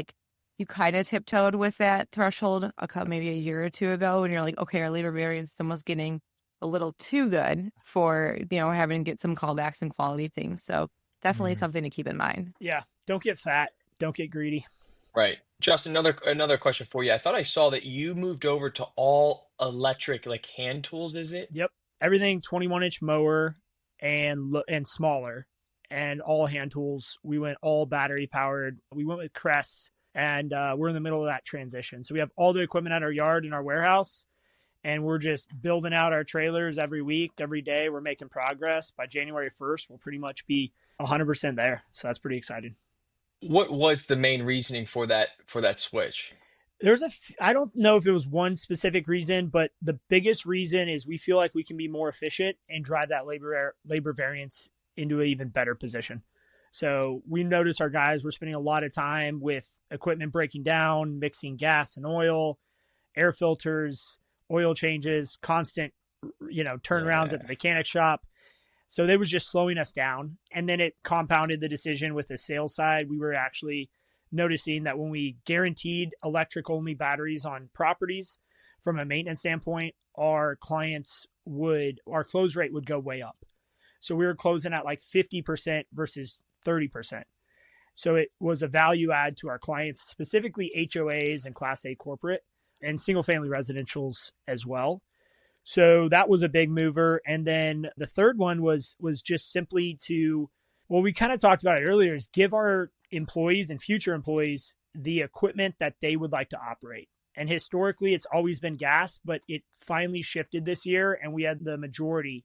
kind of tiptoed with that threshold maybe a year or two ago, when you're like, okay, our labor variance was getting a little too good for, having to get some callbacks and quality things. So definitely something to keep in mind. Yeah. Don't get fat. Don't get greedy. Right. Justin, another question for you. I thought I saw that you moved over to all electric, like hand tools, is it? Yep. Everything 21-inch mower and smaller, and all hand tools. We went all battery powered. We went with Crest, and we're in the middle of that transition. So we have all the equipment at our yard in our warehouse, and we're just building out our trailers every week, every day. We're making progress. By January 1st, we'll pretty much be 100% there. So that's pretty exciting. What was the main reasoning for that switch? I don't know if it was one specific reason, but the biggest reason is we feel like we can be more efficient and drive that labor variance into an even better position. So we notice our guys were spending a lot of time with equipment breaking down, mixing gas and oil, air filters, oil changes, constant, turnarounds at the mechanic shop. So they was just slowing us down. And then it compounded the decision with the sales side. We were actually noticing that when we guaranteed electric only batteries on properties, from a maintenance standpoint, our close rate would go way up. So we were closing at like 50% versus 30%. So it was a value add to our clients, specifically HOAs and Class A corporate and single family residentials as well. So that was a big mover. And then the third one was just simply we kind of talked about it earlier, is give our employees and future employees the equipment that they would like to operate. And historically, it's always been gas, but it finally shifted this year. And we had the majority,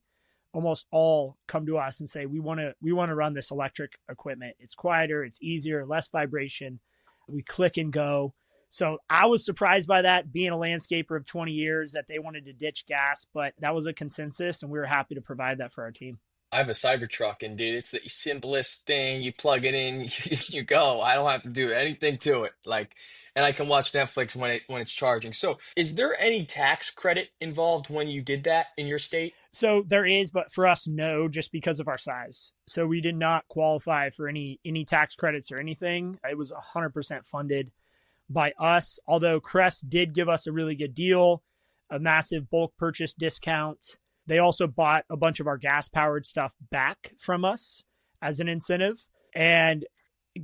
almost all, come to us and say, we want to run this electric equipment. It's quieter, it's easier, less vibration. We click and go. So I was surprised by that, being a landscaper of 20 years, that they wanted to ditch gas, but that was a consensus, and we were happy to provide that for our team. I have a Cybertruck, and dude, it's the simplest thing. You plug it in, you go. I don't have to do anything to it. And I can watch Netflix when it's charging. So, is there any tax credit involved when you did that in your state? So there is, but for us, no, just because of our size. So we did not qualify for any tax credits or anything. It was 100% funded by us, although Crest did give us a really good deal, a massive bulk purchase discount. They also bought a bunch of our gas-powered stuff back from us as an incentive. And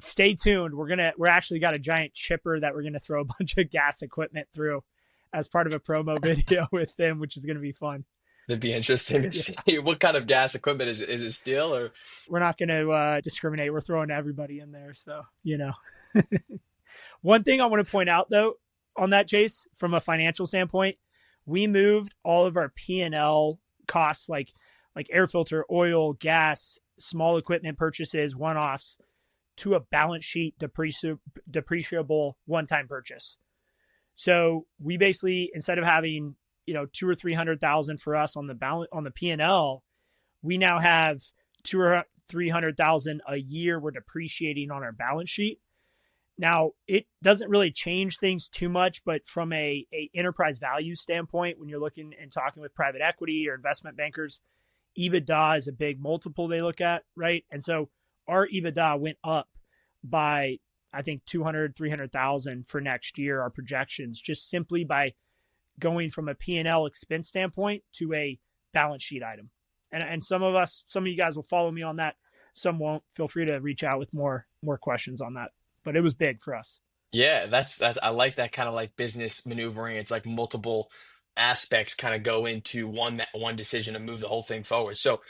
stay tuned. We're actually got a giant chipper that we're gonna throw a bunch of gas equipment through as part of a promo video with them, which is gonna be fun. It'd be interesting to Yeah, see what kind of gas equipment is it steel or we're not going to discriminate. We're throwing everybody in there. So, one thing I want to point out though on that, Chase, from a financial standpoint, we moved all of our P&L costs like air filter, oil, gas, small equipment purchases, one-offs to a balance sheet depreciable one-time purchase. So we basically, instead of having, two or 300,000 for us on the P&L, we now have two or 300,000 a year we're depreciating on our balance sheet. Now, it doesn't really change things too much, but from a enterprise value standpoint, when you're looking and talking with private equity or investment bankers, EBITDA is a big multiple they look at, right? And so our EBITDA went up by, I think, 200, 300,000 for next year, our projections, just simply by going from a P&L expense standpoint to a balance sheet item. And some of you guys will follow me on that. Some won't. Feel free to reach out with more questions on that. But it was big for us. yeah, that's I like that kind of like business maneuvering. It's like multiple aspects kind of go into one decision to move the whole thing forward. So,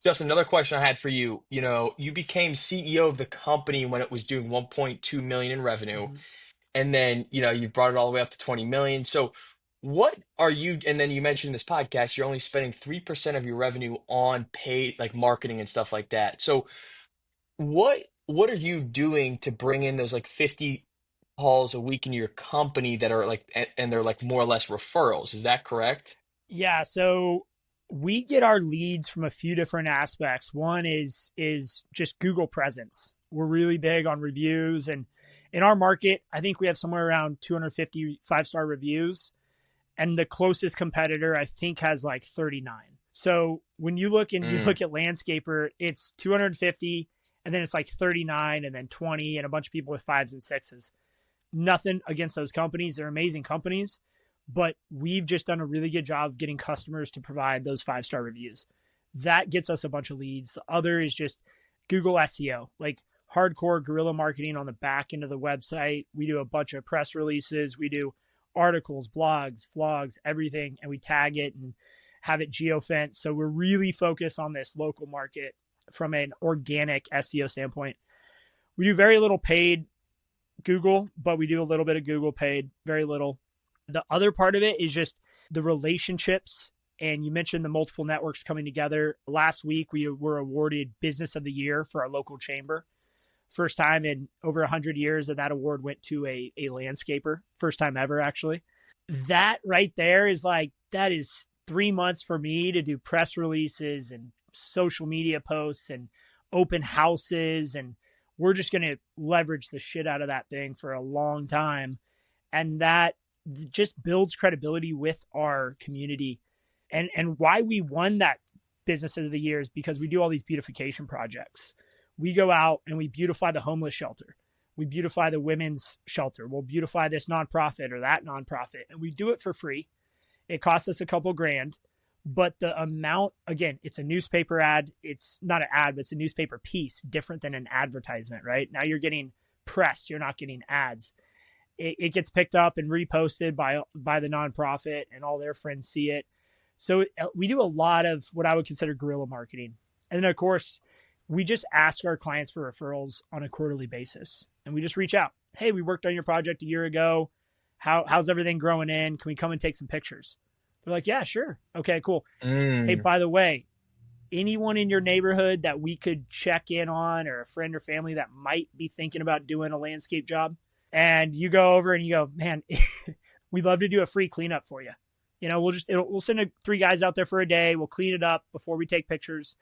just another question I had for you. You became CEO of the company when it was doing 1.2 million in revenue, Mm-hmm. and then you brought it all the way up to 20 million. So, what are you? And then you mentioned in this podcast you're only spending 3% of your revenue on paid like marketing and stuff like that. So, what are you doing to bring in those like 50 calls a week in your company that are like and they're like more or less referrals? Is that correct? Yeah, so we get our leads from a few different aspects. One is just Google presence. We're really big on reviews, and in our market, I think we have somewhere around 250 5-star reviews, and the closest competitor I think has like 39. So when you look and you Mm, look at Landscaper, it's 250, and then it's like 39, and then 20, and a bunch of people with fives and sixes. Nothing against those companies. They're amazing companies, but we've just done a really good job of getting customers to provide those 5-star reviews. That gets us a bunch of leads. The other is just Google SEO, like hardcore guerrilla marketing on the back end of the website. We do a bunch of press releases. We do articles, blogs, vlogs, everything, and we tag it and have it geofenced. So we're really focused on this local market from an organic SEO standpoint. We do very little paid Google, but we do a little bit of Google paid, very little. The other part of it is just the relationships. And you mentioned the multiple networks coming together. Last week, we were awarded Business of the Year for our local chamber. First time in over 100 years that award went to a landscaper. First time ever, actually. That right there is that is 3 months for me to do press releases and social media posts and open houses. And we're just going to leverage the shit out of that thing for a long time. And that just builds credibility with our community. And why we won that Business of the Year is because we do all these beautification projects. We go out and we beautify the homeless shelter. We beautify the women's shelter. We'll beautify this nonprofit or that nonprofit. And we do it for free. It costs us a couple grand. But the amount, again, it's a newspaper ad. It's not an ad, but it's a newspaper piece, different than an advertisement, right? Now you're getting press. You're not getting ads. It gets picked up and reposted by the nonprofit, and all their friends see it. So we do a lot of what I would consider guerrilla marketing. And then, of course, we just ask our clients for referrals on a quarterly basis. And we just reach out. Hey, we worked on your project a year ago. How's everything growing in? Can we come and take some pictures? They're like, yeah, sure. Okay, cool. Hey, mm. by the way, anyone in your neighborhood that we could check in on, or a friend or family that might be thinking about doing a landscape job? And you go over and you go, man, we'd love to do a free cleanup for you. We'll send 3 guys out there for a day. We'll clean it up before we take pictures,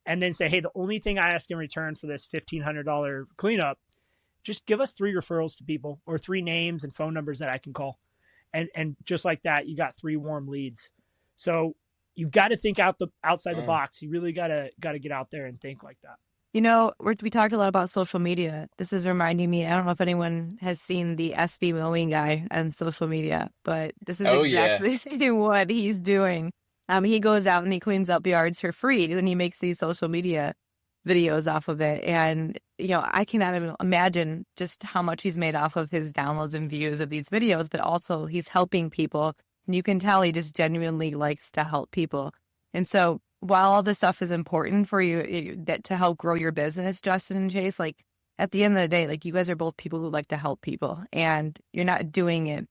and then say, hey, the only thing I ask in return for this $1,500 cleanup, just give us 3 referrals to people, or 3 names and phone numbers that I can call. And just like that, you got 3 warm leads. So you've got to think outside the box. You really got to get out there and think like that. We talked a lot about social media. This is reminding me, I don't know if anyone has seen the SB mowing guy on social media, but this is Oh yeah. exactly what he's doing. He goes out and he cleans up yards for free, and he makes these social media videos off of it. And, I cannot even imagine just how much he's made off of his downloads and views of these videos, but also he's helping people. And you can tell he just genuinely likes to help people. And so while all this stuff is important for you that to help grow your business, Justin and Chase, like at the end of the day, like you guys are both people who like to help people, and you're not doing it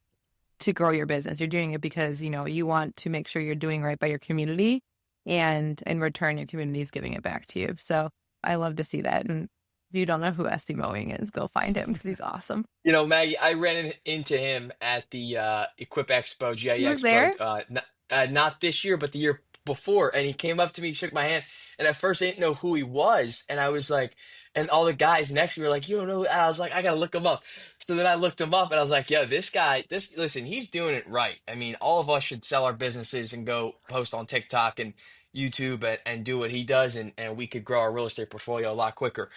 to grow your business. You're doing it because, you want to make sure you're doing right by your community, and in return, your community is giving it back to you. So I love to see that. And if you don't know who SB Mowing is, go find him because he's awesome. Maggie, I ran into him at the Equip Expo, GIE He was Expo, there. not this year, but the year before. And he came up to me, shook my hand. And at first, I didn't know who he was. And I was like, and all the guys next to me were like, you don't know who-" I was like, I got to look him up. So then I looked him up and I was like, yo, this guy, listen, he's doing it right. I mean, all of us should sell our businesses and go post on TikTok and YouTube and do what he does. And we could grow our real estate portfolio a lot quicker.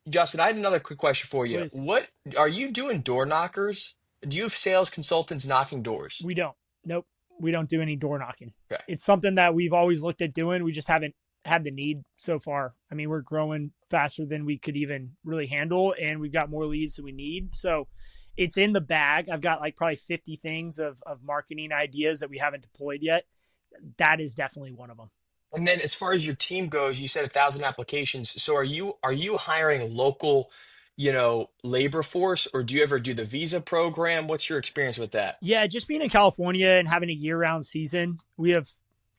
Justin, I had another quick question for you. Please. What are you doing door knockers? Do you have sales consultants knocking doors? We don't. Nope. We don't do any door knocking. Okay. It's something that we've always looked at doing. We just haven't had the need so far. I mean, we're growing faster than we could even really handle, and we've got more leads than we need. So it's in the bag. I've got like probably 50 things of marketing ideas that we haven't deployed yet. That is definitely one of them. And then as far as your team goes, you said 1,000 applications. So are you hiring local, labor force, or do you ever do the visa program? What's your experience with that? Yeah, just being in California and having a year-round season, we have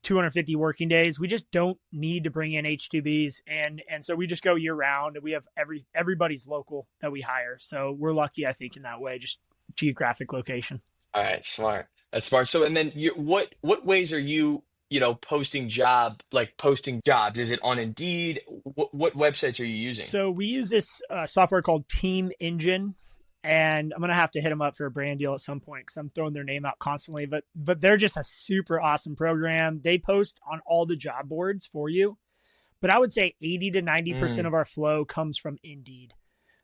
250 working days. We just don't need to bring in H-2Bs, and so we just go year-round. And we have everybody's local that we hire, so we're lucky, I think, in that way. Just geographic location. All right, smart. That's smart. So, and then what ways are you, posting jobs? Is it on Indeed? What websites are you using? So we use this software called Team Engine, and I'm gonna have to hit them up for a brand deal at some point because I'm throwing their name out constantly. But they're just a super awesome program. They post on all the job boards for you, but I would say 80 to 90% of our flow comes from Indeed.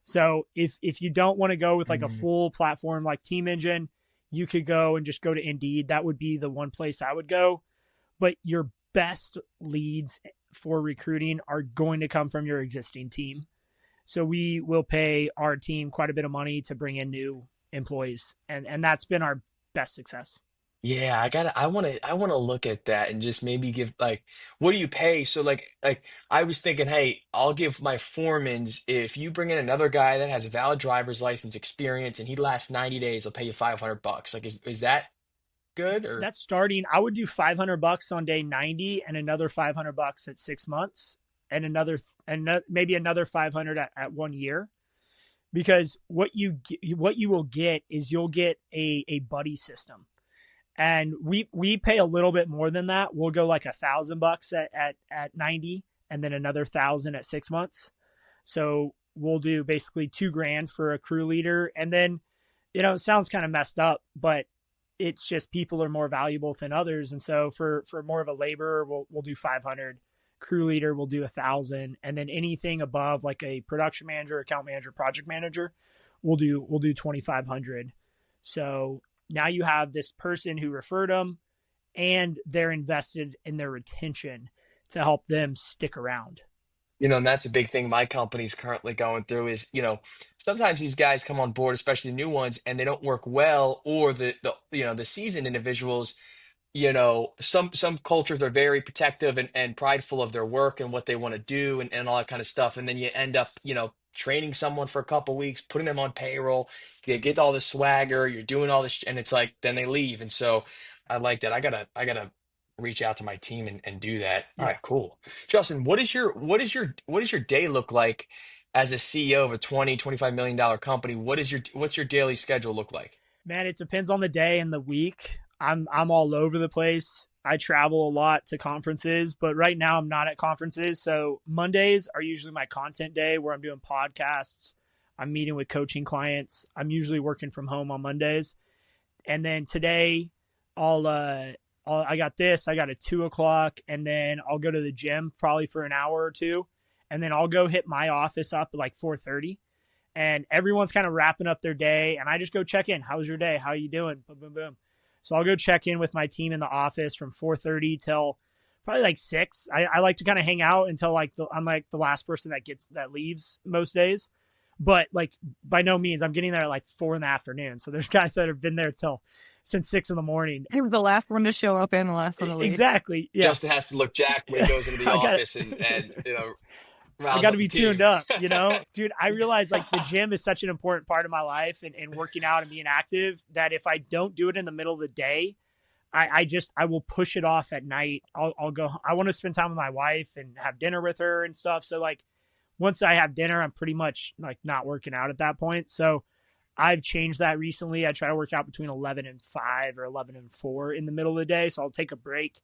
So if you don't want to go with like a full platform like Team Engine, you could go and just go to Indeed. That would be the one place I would go. But your best leads for recruiting are going to come from your existing team. So we will pay our team quite a bit of money to bring in new employees. And that's been our best success. Yeah, I want to look at that and just maybe give like, what do you pay? So like I was thinking, hey, I'll give my foremans, if you bring in another guy that has a valid driver's license experience and he lasts 90 days, I'll pay you $500. Like, is that good or? That's starting. I would do $500 on day 90 and another $500 at 6 months and maybe another 500 at 1 year. Because what you will get is you'll get a buddy system. And we pay a little bit more than that. We'll go like $1,000 at 90 and then another 1,000 at 6 months. So we'll do basically $2,000 for a crew leader. And then, it sounds kind of messed up, but it's just people are more valuable than others. And so for more of a laborer, we'll do 500. Crew leader will do 1,000. And then anything above like a production manager, account manager, project manager, we'll do 2,500. So now you have this person who referred them and they're invested in their retention to help them stick around. And that's a big thing my company's currently going through is, sometimes these guys come on board, especially the new ones, and they don't work well, or the seasoned individuals, some cultures are very protective and prideful of their work and what they want to do and all that kind of stuff. And then you end up, training someone for a couple weeks, putting them on payroll, they get all the swagger, you're doing all this, and it's like, then they leave. And so I like that. I gotta reach out to my team and do that. All Yeah. right, cool. Justin, what does your day look like as a CEO of a 25 million dollar company? What's your daily schedule look like? Man, it depends on the day and the week. I'm all over the place. I travel a lot to conferences, but right now I'm not at conferences. So Mondays are usually my content day where I'm doing podcasts. I'm meeting with coaching clients. I'm usually working from home on Mondays. And then today I got a 2:00 and then I'll go to the gym probably for an hour or two. And then I'll go hit my office up at like 4:30 and everyone's kind of wrapping up their day. And I just go check in. How's your day? How are you doing? Boom, boom, boom. So I'll go check in with my team in the office from 4:30 till probably like 6. I like to kind of hang out until I'm like the last person that leaves most days. But like by no means, I'm getting there at like 4 in the afternoon. So there's guys that have been there till since 6 in the morning. He was the last one to show up and the last one to leave. Exactly. Yeah. Justin has to look jacked when he goes into the I got office and I rounds got to up the be tuned team. up, dude. I realize like the gym is such an important part of my life and working out and being active that if I don't do it in the middle of the day, I will push it off at night. I'll go, I want to spend time with my wife and have dinner with her and stuff. So like once I have dinner, I'm pretty much like not working out at that point. So I've changed that recently. I try to work out between 11 and 5 or 11 and 4 in the middle of the day. So I'll take a break.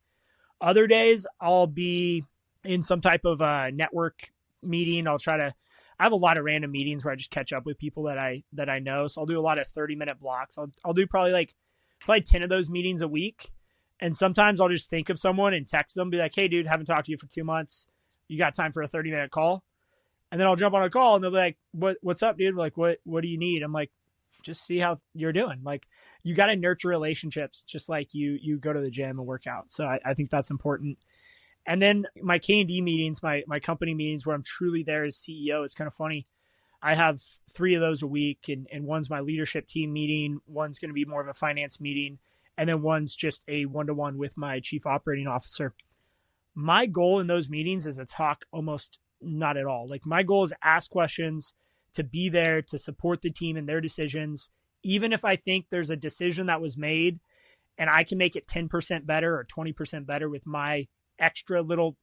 Other days I'll be in some type of network meeting. I have a lot of random meetings where I just catch up with people that I know. So I'll do a lot of 30-minute blocks. I'll do probably 10 of those meetings a week. And sometimes I'll just think of someone and text them, be like, hey dude, haven't talked to you for 2 months. You got time for a 30-minute call? And then I'll jump on a call and they'll be like, what's up, dude? Like, what do you need? I'm like, just see how you're doing. Like you got to nurture relationships just like you go to the gym and work out. So I think that's important. And then my K&D meetings, my company meetings where I'm truly there as CEO, it's kind of funny. I have 3 of those a week and one's my leadership team meeting. One's going to be more of a finance meeting. And then one's just a one-to-one with my chief operating officer. My goal in those meetings is to talk almost not at all. Like my goal is to ask questions, to be there, to support the team in their decisions. Even if I think there's a decision that was made and I can make it 10% better or 20% better with my extra little,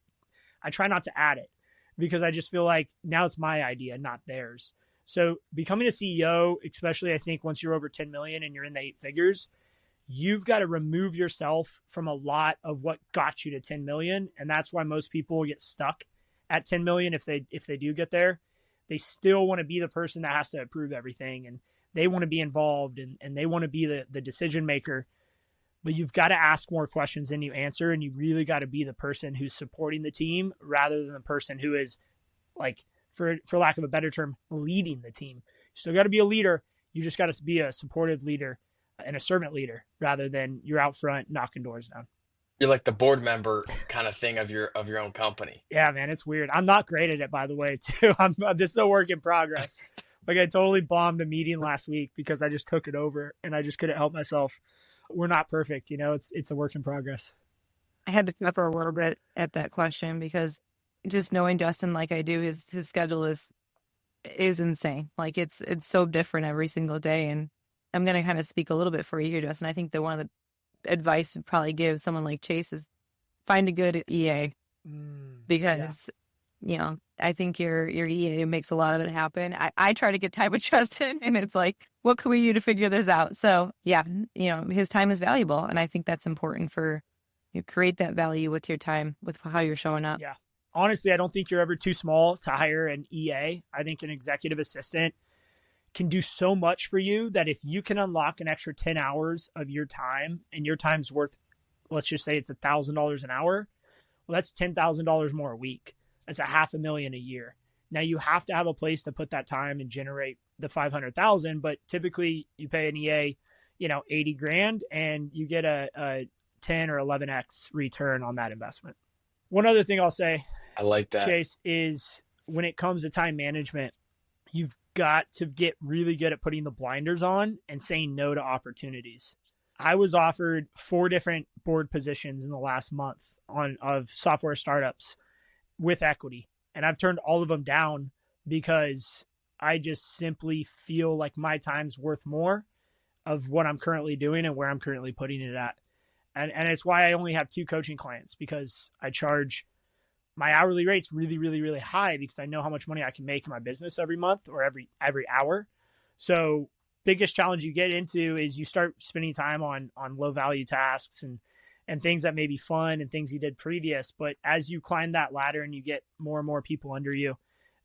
I try not to add it because I just feel like now it's my idea, not theirs. So becoming a CEO, especially I think once you're over 10 million and you're in the 8 figures, you've got to remove yourself from a lot of what got you to 10 million. And that's why most people get stuck at 10 million. If they do get there, they still want to be the person that has to approve everything and they want to be involved and they want to be the decision maker. But you've got to ask more questions than you answer. And you really got to be the person who's supporting the team rather than the person who is like, for lack of a better term, leading the team. You still got to be a leader. You just got to be a supportive leader and a servant leader rather than you're out front knocking doors down. You're like the board member kind of thing of your own company. Yeah, man, it's weird. I'm not great at it, by the way, too. This is a work in progress. Like I totally bombed a meeting last week because I just took it over and I just couldn't help myself. We're not perfect, it's a work in progress. I had to pepper a little bit at that question because just knowing Justin like I do, his schedule is insane. Like it's so different every single day. And I'm going to kind of speak a little bit for you here, Justin. I think that one of the advice to probably give someone like Chase is find a good EA because, I think your EA makes a lot of it happen. I try to get time with Justin and it's like, what can we do to figure this out? So yeah, his time is valuable. And I think that's important for you create that value with your time, with how you're showing up. Yeah. Honestly, I don't think you're ever too small to hire an EA. I think an executive assistant can do so much for you that if you can unlock an extra 10 hours of your time and your time's worth, let's just say it's $1,000 an hour. Well, that's $10,000 more a week. That's $500,000 a year. Now you have to have a place to put that time and generate the 500,000, but typically you pay an EA, 80 grand and you get a 10 or 11x return on that investment. One other thing I'll say, I like that, Chase, is when it comes to time management, you've got to get really good at putting the blinders on and saying no to opportunities. I was offered 4 different board positions in the last month of software startups with equity. And I've turned all of them down because I just simply feel like my time's worth more of what I'm currently doing and where I'm currently putting it at. And it's why I only have 2 coaching clients because I charge my hourly rate's really, really, really high because I know how much money I can make in my business every month or every hour. So biggest challenge you get into is you start spending time on low value tasks and things that may be fun and things you did previous. But as you climb that ladder and you get more and more people under you,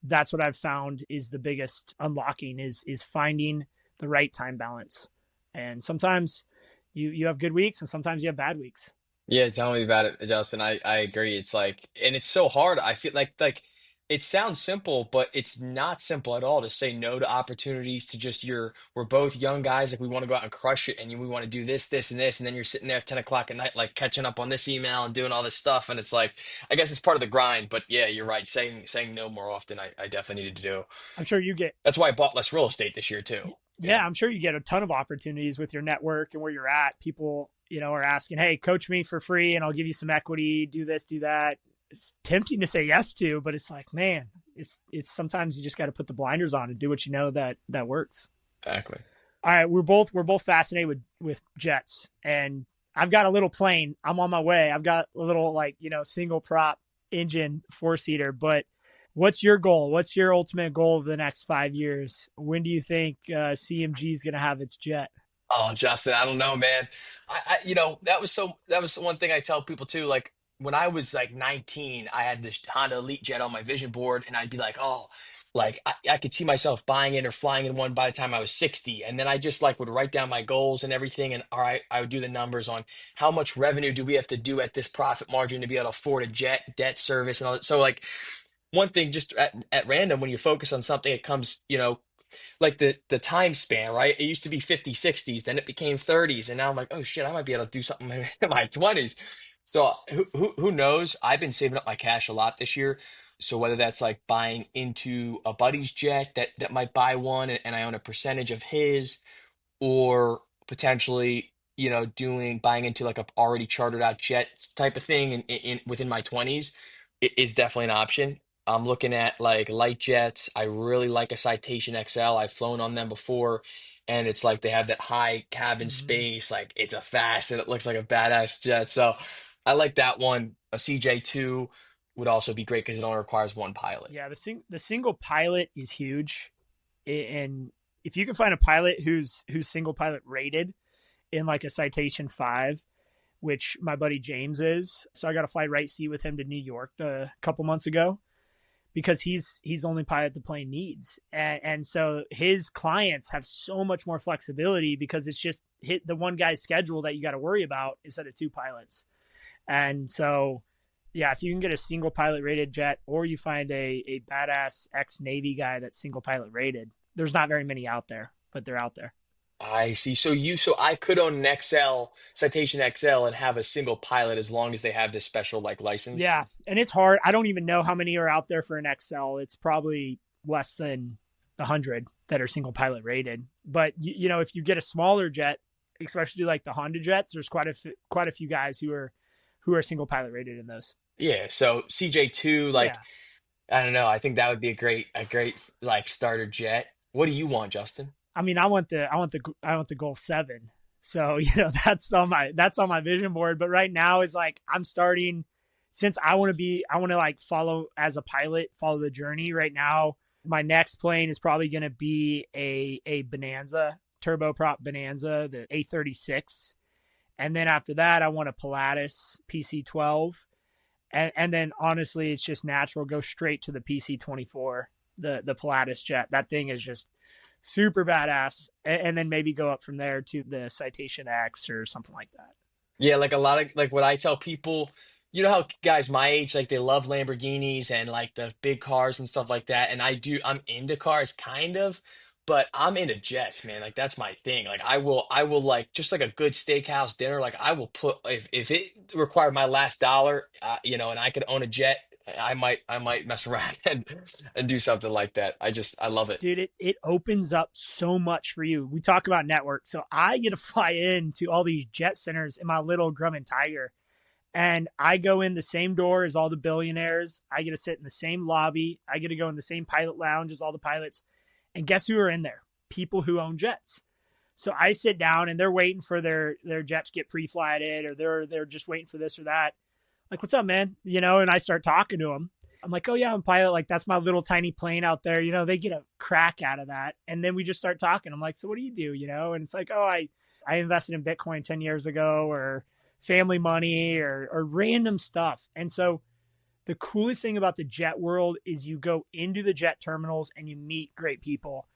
that's what I've found is the biggest unlocking is finding the right time balance. And sometimes you have good weeks and sometimes you have bad weeks. Yeah, tell me about it, Justin. I agree. It's like, and it's so hard. I feel like it sounds simple, but it's not simple at all to say no to opportunities to just we're both young guys, like we want to go out and crush it and we want to do this, and this, and then you're sitting there at 10 o'clock at night, like catching up on this email and doing all this stuff. And it's like, I guess it's part of the grind, but yeah, you're right. Saying no more often, I definitely needed to do. I'm sure you get That's why I bought less real estate this year too. Yeah, I'm sure you get a ton of opportunities with your network and where you're at. People, are asking, "Hey, coach me for free and I'll give you some equity, do this, do that." It's tempting to say yes to, but it's like, man, it's sometimes you just got to put the blinders on and do what you know that works. Exactly. All right, we're both fascinated with jets, and I've got a little plane. I'm on my way. I've got a little single prop engine four seater. But what's your goal? What's your ultimate goal of the next 5 years? When do you think CMG is going to have its jet? Oh, Justin, I don't know, man. That was one thing I tell people too. Like when I was like 19, I had this Honda Elite Jet on my vision board, and I'd be like, oh, like I could see myself buying it or flying in one by the time I was 60. And then I just like would write down my goals and everything. And all right, I would do the numbers on how much revenue do we have to do at this profit margin to be able to afford a jet, debt service, and all that. So like one thing just at random when you focus on something, it comes, like the time span, right? It used to be 50s, 60s, then it became 30s, and now I'm like, oh shit, I might be able to do something in my 20s. So who knows? I've been saving up my cash a lot this year. So whether that's like buying into a buddy's jet that might buy one and I own a percentage of his, or potentially, doing buying into like a already chartered out jet type of thing in within my 20s is definitely an option. I'm looking at like light jets. I really like a Citation XL. I've flown on them before, and it's like they have that high cabin Mm-hmm. space. Like it's a fast and it looks like a badass jet. So I like that one. A CJ2 would also be great because it only requires one pilot. Yeah, the single pilot is huge, and if you can find a pilot who's single pilot rated in like a Citation 5, which my buddy James is. So I got to fly right seat with him to New York a couple months ago because he's the only pilot the plane needs, and so his clients have so much more flexibility because it's just hit the one guy's schedule that you got to worry about instead of two pilots. And so, yeah, if you can get a single pilot rated jet, or you find a badass ex Navy guy that's single pilot rated, there's not very many out there, but they're out there. I see. So I could own an XL, Citation XL, and have a single pilot as long as they have this special like license. Yeah, and it's hard. I don't even know how many are out there for an XL. It's probably less than 100 that are single pilot rated. But if you get a smaller jet, especially like the Honda jets, there's quite a few guys who are single pilot rated in those. Yeah. So CJ2, like Yeah, I don't know. I think that would be a great like starter jet. What do you want, Justin? I mean, I want the Golf 7. So that's on my vision board. But right now is like I'm starting, since I want to like follow as a pilot, follow the journey. Right now, my next plane is probably going to be a Bonanza, turboprop Bonanza, the A36, and then after that, I want a Pilatus PC-12, and then honestly, it's just natural go straight to the PC-24, the Pilatus jet. That thing is just super badass, and then maybe go up from there to the Citation X or something like that. Yeah, like a lot of like what I tell people, how guys my age like they love Lamborghinis and like the big cars and stuff like that. And I'm into cars kind of, but I'm into jets, man. Like that's my thing. Like I will like just like a good steakhouse dinner. Like I will put if it required my last dollar, and I could own a jet, I might mess around and do something like that. I love it. Dude, it opens up so much for you. We talk about network. So I get to fly in to all these jet centers in my little Grumman Tiger. And I go in the same door as all the billionaires. I get to sit in the same lobby. I get to go in the same pilot lounge as all the pilots. And guess who are in there? People who own jets. So I sit down and they're waiting for their jet to get pre-flighted, or they're just waiting for this or that. Like, what's up, man? And I start talking to them. I'm like, oh yeah, I'm a pilot. Like, that's my little tiny plane out there. They get a crack out of that. And then we just start talking. I'm like, so what do you do? And it's like, oh, I invested in Bitcoin 10 years ago, or family money, or random stuff. And so the coolest thing about the jet world is you go into the jet terminals and you meet great people.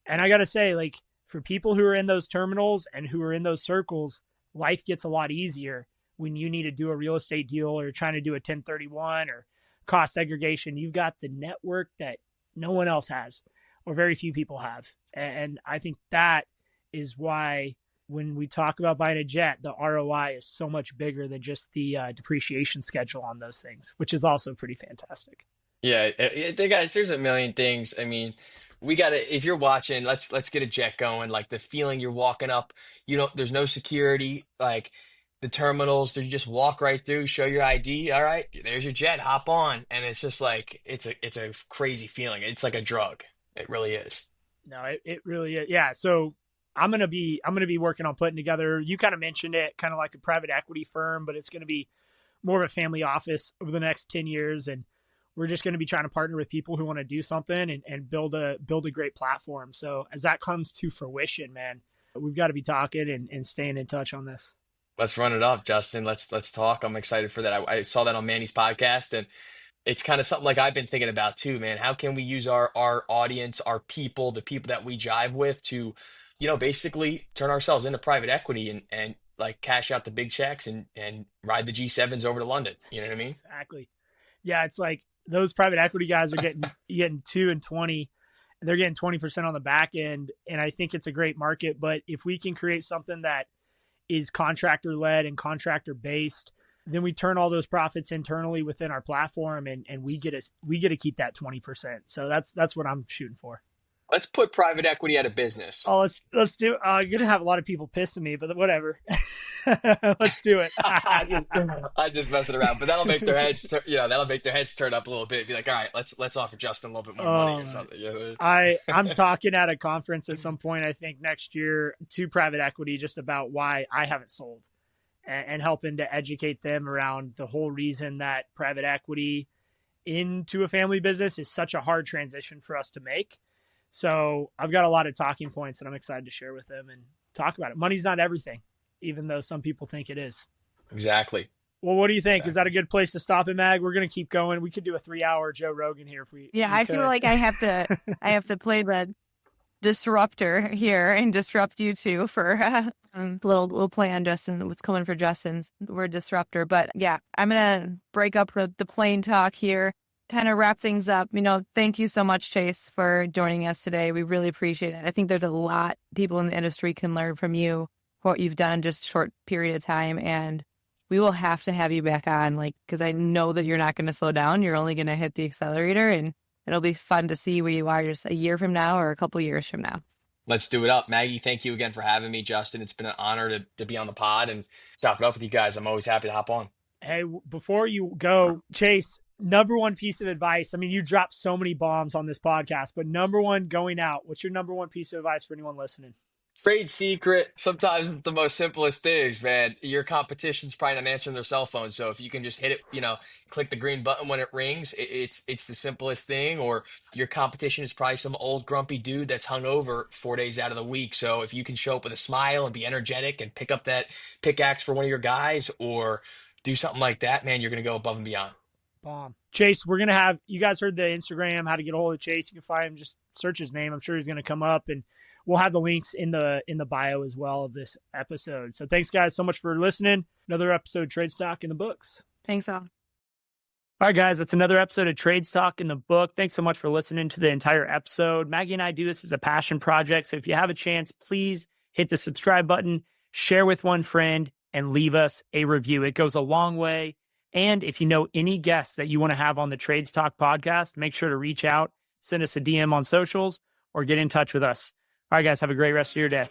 And I got to say, like, for people who are in those terminals and who are in those circles, life gets a lot easier when you need to do a real estate deal, or trying to do a 1031 or cost segregation. You've got the network that no one else has, or very few people have. And I think that is why when we talk about buying a jet, the ROI is so much bigger than just the depreciation schedule on those things, which is also pretty fantastic. Yeah, guys, there's a million things. I mean, We gotta, if you're watching, let's get a jet going. Like the feeling you're walking up, there's no security. Like the terminals, you just walk right through, show your ID. All right, there's your jet, hop on. And it's just like it's a crazy feeling. It's like a drug. It really is. No, it really is. Yeah. So I'm gonna be working on putting together. You kind of mentioned it, kind of like a private equity firm, but it's gonna be more of a family office over the next 10 years, and we're just going to be trying to partner with people who want to do something and build a great platform. So as that comes to fruition, man, we've got to be talking and staying in touch on this. Let's run it off, Justin. Let's talk. I'm excited for that. I saw that on Manny's podcast, and it's kind of something like I've been thinking about too, man. How can we use our audience, our people, the people that we jive with to, basically turn ourselves into private equity and like cash out the big checks and ride the G7s over to London. You know what I mean? Exactly. Yeah, it's like those private equity guys are getting 2 and 20, and they're getting 20% on the back end. And I think it's a great market. But if we can create something that is contractor led and contractor based, then we turn all those profits internally within our platform, and we get to keep that 20%. So that's what I'm shooting for. Let's put private equity out of business. Oh, let's do it. You're gonna have a lot of people pissed at me, but whatever. Let's do it. I'm just messing around, but that'll make their heads, that'll make their heads turn up a little bit. Be like, all right, let's offer Justin a little bit more money or something. I'm talking at a conference at some point, I think next year, to private equity, just about why I haven't sold, and helping to educate them around the whole reason that private equity into a family business is such a hard transition for us to make. So I've got a lot of talking points that I'm excited to share with them and talk about it. Money's not everything, even though some people think it is. Exactly. Well, what do you think? Exactly. Is that a good place to stop it, Mag? We're going to keep going. We could do a 3-hour Joe Rogan here if we. Yeah, I feel like I have to play the disruptor here and disrupt you too for we'll play on Justin. What's coming for Justin's word disruptor. But yeah, I'm going to break up the plain talk here. Kind of wrap things up. Thank you so much, Chase, for joining us today. We really appreciate it. I think there's a lot people in the industry can learn from you, what you've done in just a short period of time. And we will have to have you back on, because I know that you're not going to slow down. You're only going to hit the accelerator, and it'll be fun to see where you are just a year from now or a couple years from now. Let's do it up. Maggie, thank you again for having me. Justin, it's been an honor to be on the pod and chop it up with you guys. I'm always happy to hop on. Hey, before you go, Chase, number one piece of advice. I mean, you dropped so many bombs on this podcast, but number one going out, what's your number one piece of advice for anyone listening? Trade secret. Sometimes the most simplest things, man. Your competition's probably not answering their cell phone. So if you can just hit it, click the green button when it rings, it's the simplest thing. Or your competition is probably some old grumpy dude that's hungover 4 days out of the week. So if you can show up with a smile and be energetic and pick up that pickaxe for one of your guys or do something like that, man, you're going to go above and beyond. Bomb. Chase, we're going to have, you guys heard the Instagram, how to get a hold of Chase. You can find him, just search his name. I'm sure he's going to come up, and we'll have the links in the bio as well of this episode. So thanks guys so much for listening. Another episode, TradesTalk in the books. Thanks all. All right, guys, that's another episode of TradesTalk in the book. Thanks so much for listening to the entire episode. Maggie and I do this as a passion project. So if you have a chance, please hit the subscribe button, share with one friend, and leave us a review. It goes a long way. And if you know any guests that you want to have on the Trades Talk podcast, make sure to reach out, send us a DM on socials, or get in touch with us. All right, guys, have a great rest of your day.